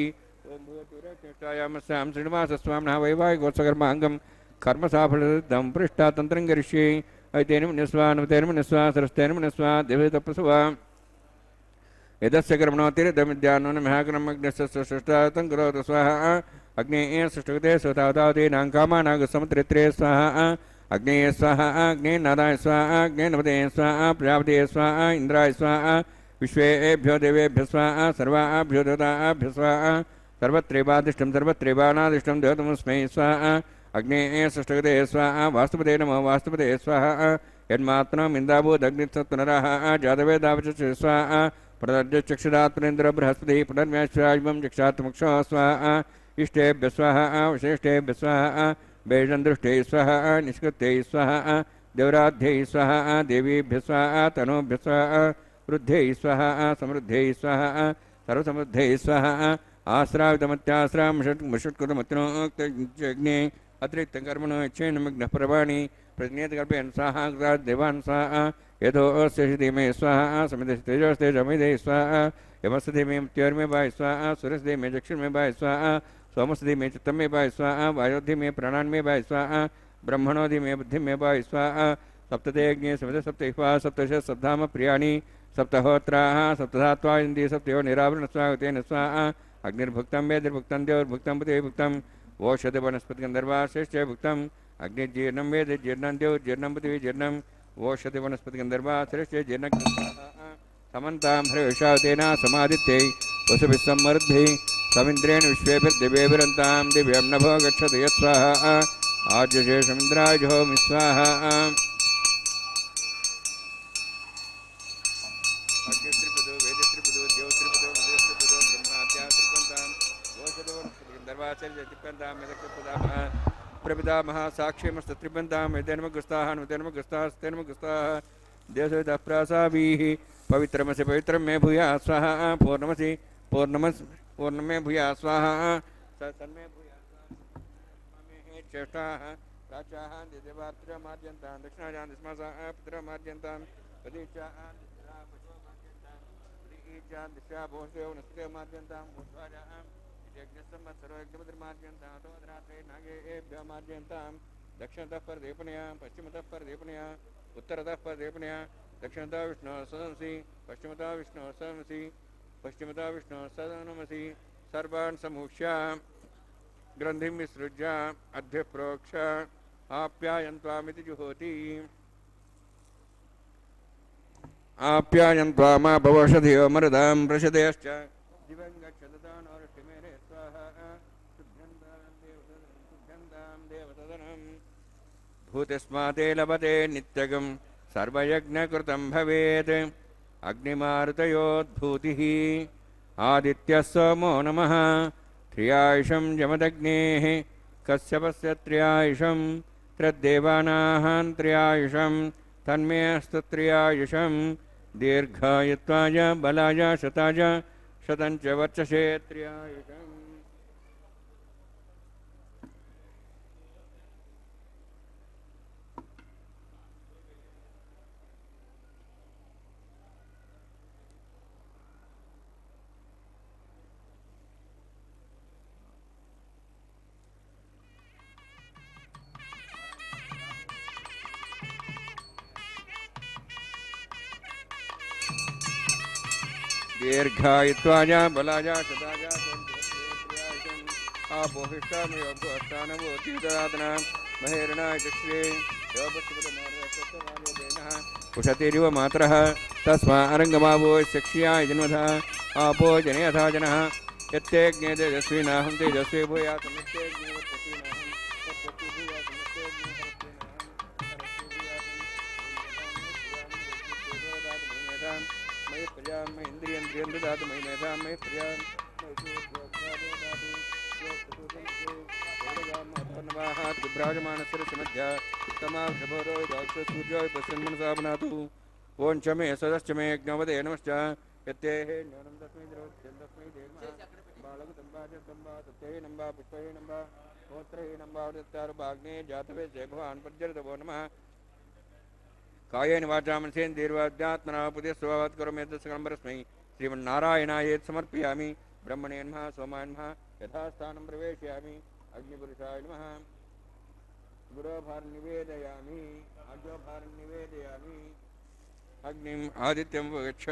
ओम भूतिवृत्तिष्ठायामस्यां श्रीनिवासस्वामिनः वैवाहिकोत्सकर्माङ्गं कर्मसाफलसिद्धं पृष्ठा तन्त्रं करिष्ये ऐतेन मुनिस्वा नमतेन मुनिस्वा सरस्तेन मुनिस्वा देवसवितप्रसवा यदस्य कर्मणोतिरिदमिद्यान्नमहाकर्मग्नस्य सृष्टातं करोतु स्वाहा अग्नेय सृष्टगते स्वतावतावते नाङ्कामानागसमुद्रित्रे स्वाहा अग्नेय स्वाहा अग्ने नादाय स्वाहा अग्ने नवते स्वाहा प्रजापते स्वाहा इंद्राय स्वाहा विश्वेभ्यो देवेभ्यो स्वाहा सर्वाभ्यो देवताभ्यो स्वाहा सर्वत्रैवादिष्टं सर्वत्रैवानादिष्टं देवतमस्मै स्वाहा अग्नेय सृष्टगते स्वाहा वास्तुपते नमो वास्तुपते स्वाहा यन्मात्मनम् इन्दाभूदग्निसत्पुनरः जातवेदावच स्वाहा प्रदर्जचक्षुरात्मनेन्द्र बृहस्पतिः पुनर्व्याश्वायुमं चक्षात्मुक्षो स्वाहा इष्टेभ्य स्वाहा विशिष्टेभ्य स्वाहा बेजन्दृष्टे स्वाहा निष्कृत्यै स्वाहा देवराध्यै स्वाहा देवीभ्य स्वाहा तनूभ्य स्वाहा वृद्ध्यै स्वाहा समृद्ध्यै स्वाहा सर्वसमृद्ध्यै स्वाहा आश्रावितमत्याश्रामषट्कृतमत्नोक्तज्ञे अतिरिक्तं कर्मणो यच्छेन्नमग्नः प्रवाणि प्रतिनियतकल्पयन् स्वाहा देवान् स्वाहा यथोऽस्य धीमे स्वाहा समितेजोस्तेजमिदे स्वाहा यमस्य मे मृत्योर्मे वाय स्वाहा सूर्यस्य मे चक्षुर्मे वाय स्वाहा सोमस्ति में चित्तम में वाय स्वाहा वायोधि में प्राणान में वाय स्वाहा ब्रह्मणोधि में बुद्धि में वाय स्वाहा सप्तते अग्नि सप्त सप्तवा सप्तश सप्ताम प्रियाणि सप्तहोत्राः सप्तधात्वा इंद्रिय सप्तयो निरावरण स्वाहा तेन स्वाहा अग्निर्भुक्तं वेदिर्भुक्तं देवैर्भुक्तं पतिर्भुक्तं ओषधि वनस्पति गंधर्वा श्रेष्ठ भुक्तम अग्निजीर्णम वेद जीर्णंत्यो जीर्णम पृथ्वी जीर्णम ओषधि वनस्पति गंधर्वा श्रेष्ठ जीर्ण समन्तां हृषातेना समादित्यै वसुभिः सम्मर्द्धि समिन्द्रेण विश्वेभिर्दिव्यैभिरन्तां दिव्यं नभो गच्छति यत्स्वाहा आज्यशेषमिन्द्राय स्वाहा अग्नित्रिपदो वेदत्रिपदो द्योत्रिपदो मधुस्त्रिपदो ब्रह्मात्यात्रिपन्तां ओषधवनस्पतिगन्धर्वाचर्यतिपन्तां यदक्षपदामः प्रपितामह साक्ष्यमस्तत्रिपन्तां यदेनमगुस्ताः नुतेनमगुस्तास्तेनमगुस्ताः देशवितः प्रासाभिः पवित्रमसि पवित्रं मे भूया स्वाहा पूर्णमसि पूर्णमे भूया स्वाहा तन्मे भूया स्वाहा चेष्टाः प्राचाः दिदेवार्त्रमाद्यन्तां दक्षिणायां दिस्मासाः पितरमाद्यन्तां प्रतीक्षाः दिशा भोषयो वनस्पतिमाद्यन्तां भूत्वाजाः यज्ञसंवत्सरो यज्ञपतिर्माद्यन्तां तोदरात्रे नागेभ्यमाद्यन्तां दक्षिणतः परदीपनया पश्चिमतः परदीपनया उत्तरतः परदीपनया दक्षिणतः विष्णुः सदंसि पश्चिमतः विष्णुः सदंसि पश्चिमतः विष्णुः सदनमसि सर्वान् समूह्य ग्रन्थिं विसृज्य अद्य प्रोक्ष आप्यायन्त्वामिति जुहोति आप्यायन्त्वामापवोषधियो मरुदां प्रशदयश्च दिवं गच्छददानोरष्टिमेने स्वाहा शुभ्यन्तां देवतदनं भूतिस्माते लभते नित्यगं सर्वयज्ञकृतं भवेत् अग्निमारुतयोद्भूतिः आदित्यः सोमो नमः त्र्यायुषं जमदग्नेः कश्यपस्य त्र्यायुषं त्र्यद्देवानां त्र्यायुषं तन्मे अस्तु त्र्यायुषं दीर्घायुत्वाय बलाय शताय शतञ्च वर्चसे त्र्यायुषम् दीर्घायुत्वाय बलाय शताय आपोहिष्टामयोगोष्ठानवोतीतराधना महेरणाय चक्रे उषतिरिव मातरः तस्मा अरङ्गमावो शक्ष्याय जन्मथा आपो जनयथा जनः यत्तेऽग्ने तेजस्विनाहं तेजस्वी भूयात् मयि प्रजां मयि इन्द्रियं ददातु मयि मेधां मयि प्रजां विभ्राजमानस्य तमाभ्रभरो सूर्यो पश्चिन्मनसा बनातु ओं च मे सदश्च मे यज्ञवदे नमश्च यत्तेः न्यूनं तस्मै तस्मै देवः बालकतम्बा तत्ते नम्बा पुष्पे नम्बा गोत्रे नम्बा दत्तारुभाग्ने जातवे जय भवान् पर्जरतवो नमः कायेन वाचा मनसेन्द्रियैर्वाग्यात्मना पुण्यस्वभावात् करोमि यत्सकलम्बरस्मै श्रीमन्नारायणायेत् समर्पयामि ब्रह्मणे नमः सोमाय नमः यथास्थानं प्रवेशयामि अग्निपुरुषाय नमः गुरोभारं निवेदयामि अग्निभारं निवेदयामि अग्निम् आदित्यं वगच्छ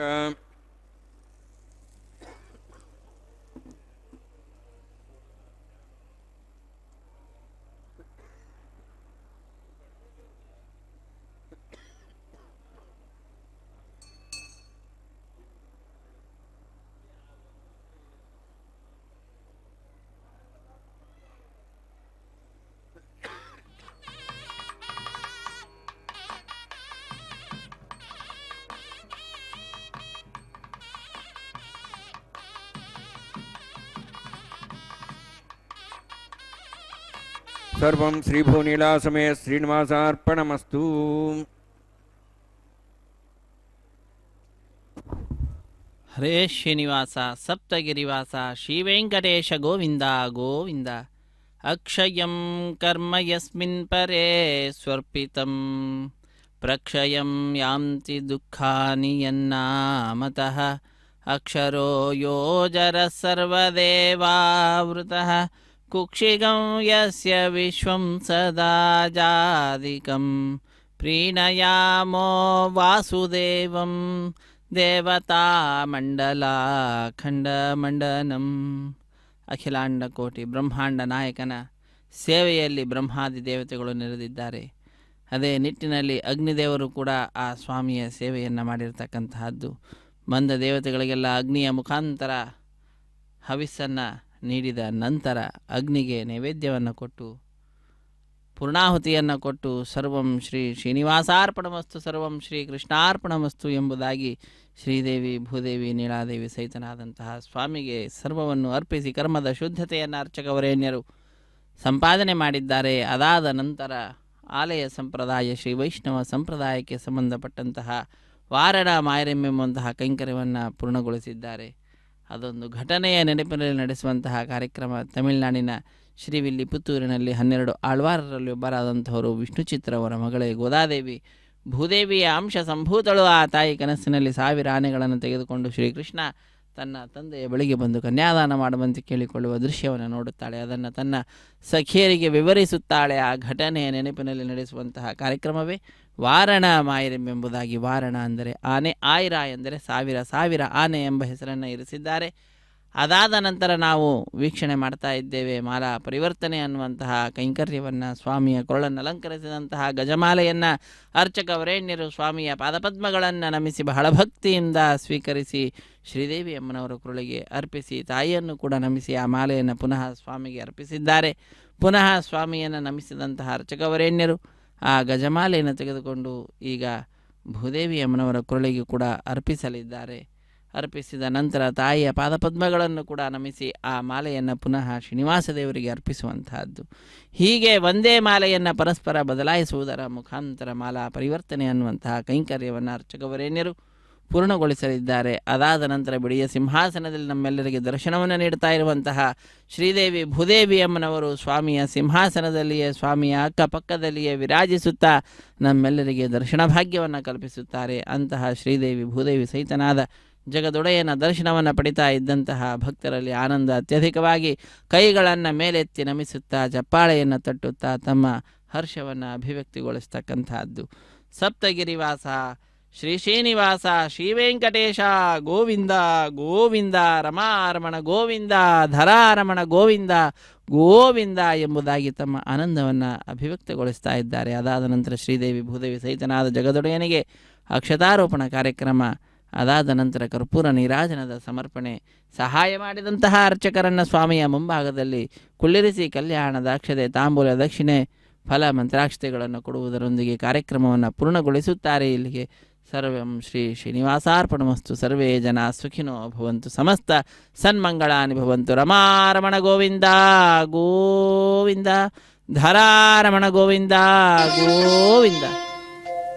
सर्वं श्रीभूनीलासमे श्रीनिवासार्पणमस्तु। हरे श्रीनिवास सप्तगिरिवास श्रीवेंकटेश गोविंद गोविंद अक्षयं कर्म यस्मिन् परे स्वर्पितं प्रक्षयं यान्ति दुःखानि यन्नामतः अक्षरो योजरः सर्वदेवावृतः कुक्षिगं यस्य विश्वं सदा जादिकं प्रीणयामो वासुदेवं देवतामण्डलाखण्डमण्डनम् अखिलांड कोटि ब्रह्मांड नायकನ ಸೇವೆಯಲ್ಲಿ ಬ್ರಹ್ಮಾದಿ ದೇವತೆಗಳು ನೆರೆದಿದ್ದಾರೆ. ಅದೇ ನಿಟ್ಟಿನಲ್ಲಿ ಅಗ್ನಿದೇವರು ಕೂಡ ಆ ಸ್ವಾಮಿಯ ಸೇವೆಯನ್ನು ಮಾಡಿರ್ತಕ್ಕಂತಹದ್ದು. ಬಂದ ದೇವತೆಗಳಿಗೆಲ್ಲ ಅಗ್ನಿಯ ಮುಖಾಂತರ ಹವಿಸ್ಸನ್ನು ನೀಡಿದ ನಂತರ ಅಗ್ನಿಗೆ ನೈವೇದ್ಯವನ್ನು ಕೊಟ್ಟು ಪೂರ್ಣಾಹುತಿಯನ್ನು ಕೊಟ್ಟು ಸರ್ವಂ ಶ್ರೀ ಶ್ರೀನಿವಾಸಾರ್ಪಣಮಸ್ತು ಸರ್ವಂ ಶ್ರೀ ಕೃಷ್ಣಾರ್ಪಣಮಸ್ತು ಎಂಬುದಾಗಿ ಶ್ರೀದೇವಿ ಭೂದೇವಿ ನೀಳಾದೇವಿ ಸಹಿತನಾದಂತಹ ಸ್ವಾಮಿಗೆ ಸರ್ವವನ್ನು ಅರ್ಪಿಸಿ ಕರ್ಮದ ಶುದ್ಧತೆಯನ್ನು ಅರ್ಚಕವರೇಣ್ಯರು ಸಂಪಾದನೆ ಮಾಡಿದ್ದಾರೆ. ಅದಾದ ನಂತರ ಆಲಯ ಸಂಪ್ರದಾಯ ಶ್ರೀ ವೈಷ್ಣವ ಸಂಪ್ರದಾಯಕ್ಕೆ ಸಂಬಂಧಪಟ್ಟಂತಹ ವಾರಣ ಮಾಯರೆಂಬೆಂಬಂತಹ ಕೈಂಕರ್ಯವನ್ನು ಪೂರ್ಣಗೊಳಿಸಿದ್ದಾರೆ. ಅದೊಂದು ಘಟನೆಯ ನೆನಪಿನಲ್ಲಿ ನಡೆಸುವಂತಹ ಕಾರ್ಯಕ್ರಮ. ತಮಿಳುನಾಡಿನ ಶ್ರೀವಿಲ್ಲಿಪುತ್ತೂರಿನಲ್ಲಿ 12 ಆಳ್ವಾರರಲ್ಲಿ ಒಬ್ಬರಾದಂಥವರು ವಿಷ್ಣು ಚಿತ್ರವರ ಮಗಳೇ ಗೋದಾದೇವಿ ಭೂದೇವಿಯ ಅಂಶ ಸಂಭೂತಳು. ಆ ತಾಯಿ ಕನಸಿನಲ್ಲಿ 1000 ಆನೆಗಳನ್ನು ತೆಗೆದುಕೊಂಡು ಶ್ರೀಕೃಷ್ಣ ತನ್ನ ತಂದೆಯ ಬಳಿಗೆ ಬಂದು ಕನ್ಯಾದಾನ ಮಾಡುವಂತೆ ಕೇಳಿಕೊಳ್ಳುವ ದೃಶ್ಯವನ್ನು ನೋಡುತ್ತಾಳೆ. ಅದನ್ನು ತನ್ನ ಸಖಿಯರಿಗೆ ವಿವರಿಸುತ್ತಾಳೆ. ಆ ಘಟನೆಯ ನೆನಪಿನಲ್ಲಿ ನಡೆಸುವಂತಹ ಕಾರ್ಯಕ್ರಮವೇ ವಾರಣ ಮಾಯರೆಂಬೆಂಬುದಾಗಿ. ವಾರಣ ಅಂದರೆ ಆನೆ, ಆಯಿರ ಎಂದರೆ 1000 ಆನೆ ಎಂಬ ಹೆಸರನ್ನು ಇರಿಸಿದ್ದಾರೆ. ಅದಾದ ನಂತರ ನಾವು ವೀಕ್ಷಣೆ ಮಾಡ್ತಾ ಇದ್ದೇವೆ ಮಾಲಾ ಪರಿವರ್ತನೆ ಅನ್ನುವಂತಹ ಕೈಂಕರ್ಯವನ್ನು. ಸ್ವಾಮಿಯ ಕೊರಳನ್ನು ಅಲಂಕರಿಸಿದಂತಹ ಗಜಮಾಲೆಯನ್ನು ಅರ್ಚಕವರೇಣ್ಯರು ಸ್ವಾಮಿಯ ಪಾದಪದ್ಮಗಳನ್ನು ನಮಿಸಿ ಬಹಳ ಭಕ್ತಿಯಿಂದ ಸ್ವೀಕರಿಸಿ ಶ್ರೀದೇವಿ ಅಮ್ಮನವರ ಕೊರಳಿಗೆ ಅರ್ಪಿಸಿ ತಾಯಿಯನ್ನು ಕೂಡ ನಮಿಸಿ ಆ ಮಾಲೆಯನ್ನು ಪುನಃ ಸ್ವಾಮಿಗೆ ಅರ್ಪಿಸಿದ್ದಾರೆ. ಪುನಃ ಸ್ವಾಮಿಯನ್ನು ನಮಿಸಿದಂತಹ ಅರ್ಚಕವರೇಣ್ಯರು ಆ ಗಜಮಾಲೆಯನ್ನು ತೆಗೆದುಕೊಂಡು ಈಗ ಭೂದೇವಿ ಅಮ್ಮನವರ ಕೊರಳಿಗೆ ಕೂಡ ಅರ್ಪಿಸಲಿದ್ದಾರೆ. ಅರ್ಪಿಸಿದ ನಂತರ ತಾಯಿಯ ಪಾದಪದ್ಮಗಳನ್ನು ಕೂಡ ನಮಿಸಿ ಆ ಮಾಲೆಯನ್ನು ಪುನಃ ಶ್ರೀನಿವಾಸ ದೇವರಿಗೆ ಅರ್ಪಿಸುವಂತಹದ್ದು. ಹೀಗೆ ಒಂದೇ ಮಾಲೆಯನ್ನು ಪರಸ್ಪರ ಬದಲಾಯಿಸುವುದರ ಮುಖಾಂತರ ಮಾಲಾ ಪರಿವರ್ತನೆ ಅನ್ನುವಂತಹ ಕೈಂಕರ್ಯವನ್ನು ಅರ್ಚಕವರೇಣ್ಯರು ಪೂರ್ಣಗೊಳಿಸಲಿದ್ದಾರೆ. ಅದಾದ ನಂತರ ಬಿಡಿಯ ಸಿಂಹಾಸನದಲ್ಲಿ ನಮ್ಮೆಲ್ಲರಿಗೆ ದರ್ಶನವನ್ನು ನೀಡ್ತಾ ಇರುವಂತಹ ಶ್ರೀದೇವಿ ಭೂದೇವಿ ಅಮ್ಮನವರು ಸ್ವಾಮಿಯ ಸಿಂಹಾಸನದಲ್ಲಿಯೇ ಸ್ವಾಮಿಯ ಅಕ್ಕಪಕ್ಕದಲ್ಲಿಯೇ ವಿರಾಜಿಸುತ್ತಾ ನಮ್ಮೆಲ್ಲರಿಗೆ ದರ್ಶನ ಭಾಗ್ಯವನ್ನು ಕಲ್ಪಿಸುತ್ತಾರೆ. ಅಂತಹ ಶ್ರೀದೇವಿ ಭೂದೇವಿ ಸಹಿತನಾದ ಜಗದೊಡೆಯನ ದರ್ಶನವನ್ನು ಪಡಿತಾ ಇದ್ದಂತಹ ಭಕ್ತರಲ್ಲಿ ಆನಂದ ಅತ್ಯಧಿಕವಾಗಿ ಕೈಗಳನ್ನು ಮೇಲೆತ್ತಿ ನಮಿಸುತ್ತಾ ಚಪ್ಪಾಳೆಯನ್ನು ತಟ್ಟುತ್ತಾ ತಮ್ಮ ಹರ್ಷವನ್ನು ಅಭಿವ್ಯಕ್ತಿಗೊಳಿಸ್ತಕ್ಕಂತಹದ್ದು. ಸಪ್ತಗಿರಿವಾಸ ಶ್ರೀ ಶ್ರೀನಿವಾಸ ಶ್ರೀ ವೆಂಕಟೇಶ ಗೋವಿಂದ ಗೋವಿಂದ, ರಮಾರಮಣ ಗೋವಿಂದ, ಧರಾರಮಣ ಗೋವಿಂದ ಗೋವಿಂದ ಎಂಬುದಾಗಿ ತಮ್ಮ ಆನಂದವನ್ನು ಅಭಿವ್ಯಕ್ತಗೊಳಿಸ್ತಾ ಇದ್ದಾರೆ. ಅದಾದ ನಂತರ ಶ್ರೀದೇವಿ ಭೂದೇವಿ ಸಹಿತನಾದ ಜಗದೊಡೆಯನಿಗೆ ಅಕ್ಷತಾರೋಪಣ ಕಾರ್ಯಕ್ರಮ. ಅದಾದ ನಂತರ ಕರ್ಪೂರ ನೀರಾಜನದ ಸಮರ್ಪಣೆ. ಸಹಾಯ ಮಾಡಿದಂತಹ ಅರ್ಚಕರನ್ನು ಸ್ವಾಮಿಯ ಮುಂಭಾಗದಲ್ಲಿ ಕುಳ್ಳಿರಿಸಿ ಕಲ್ಯಾಣ ದಾಕ್ಷತೆ, ತಾಂಬೂಲ, ದಕ್ಷಿಣೆ, ಫಲ, ಮಂತ್ರಾಕ್ಷತೆಗಳನ್ನು ಕೊಡುವುದರೊಂದಿಗೆ ಕಾರ್ಯಕ್ರಮವನ್ನು ಪೂರ್ಣಗೊಳಿಸುತ್ತಾರೆ. ಇಲ್ಲಿಗೆ ಸರ್ವಂ ಶ್ರೀ ಶ್ರೀನಿವಾಸಾರ್ಪಣಮಸ್ತು. ಸರ್ವೇ ಜನ ಸುಖಿನೋ ಭವಂತು, ಸಮಸ್ತ ಸನ್ಮಂಗಳಾನಿ ಭವಂತು. ರಮಾರಮಣ ಗೋವಿಂದ ಗೋವಿಂದ, ಧರಾರಮಣ ಗೋವಿಂದ ಗೋವಿಂದ.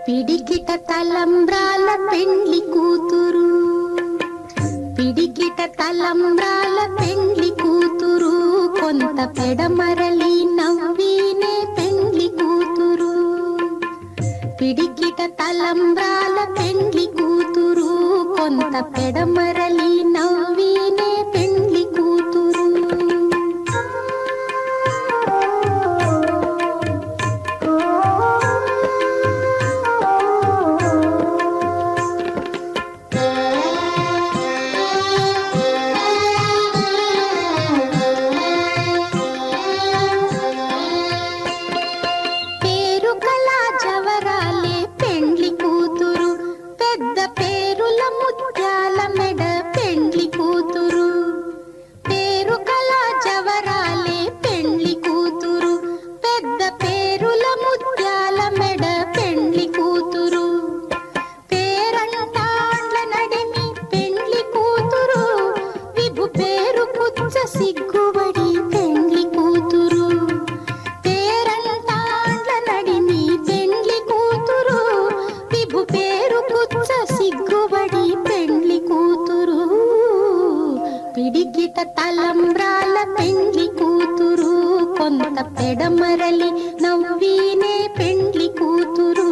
పిడికిట తలంబ్రాల పెండ్లి కూతురు, పిడికిట తలంబ్రాల పెండ్లి కూతురు, కొంత పెడమరలి నవ్వినే పెండ్లి కూతురు. పిడికిట తలంబ్రాల పెండ్లి కూతురు, కొంత పెడమరలి నవ్వినే పెండ్లి కూతురు. పిడికిట తలంబ్రాల పెండ్లి కూతురు, కొంత పెడమరలి నవ్వినే పెండ్లి కూతురు.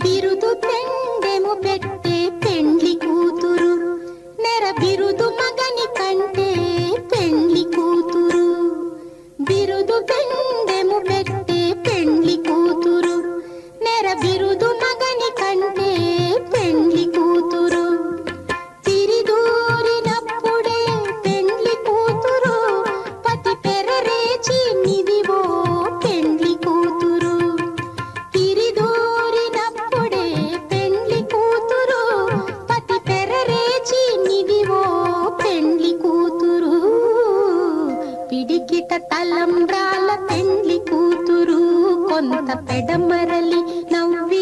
బిరుదు పెండెము పెట్టే పెండ్లి కూతురు, నెర బిరుదు మగని కంటే పెండ్లి కూతురు కొంత పెడమరలి నవ్వి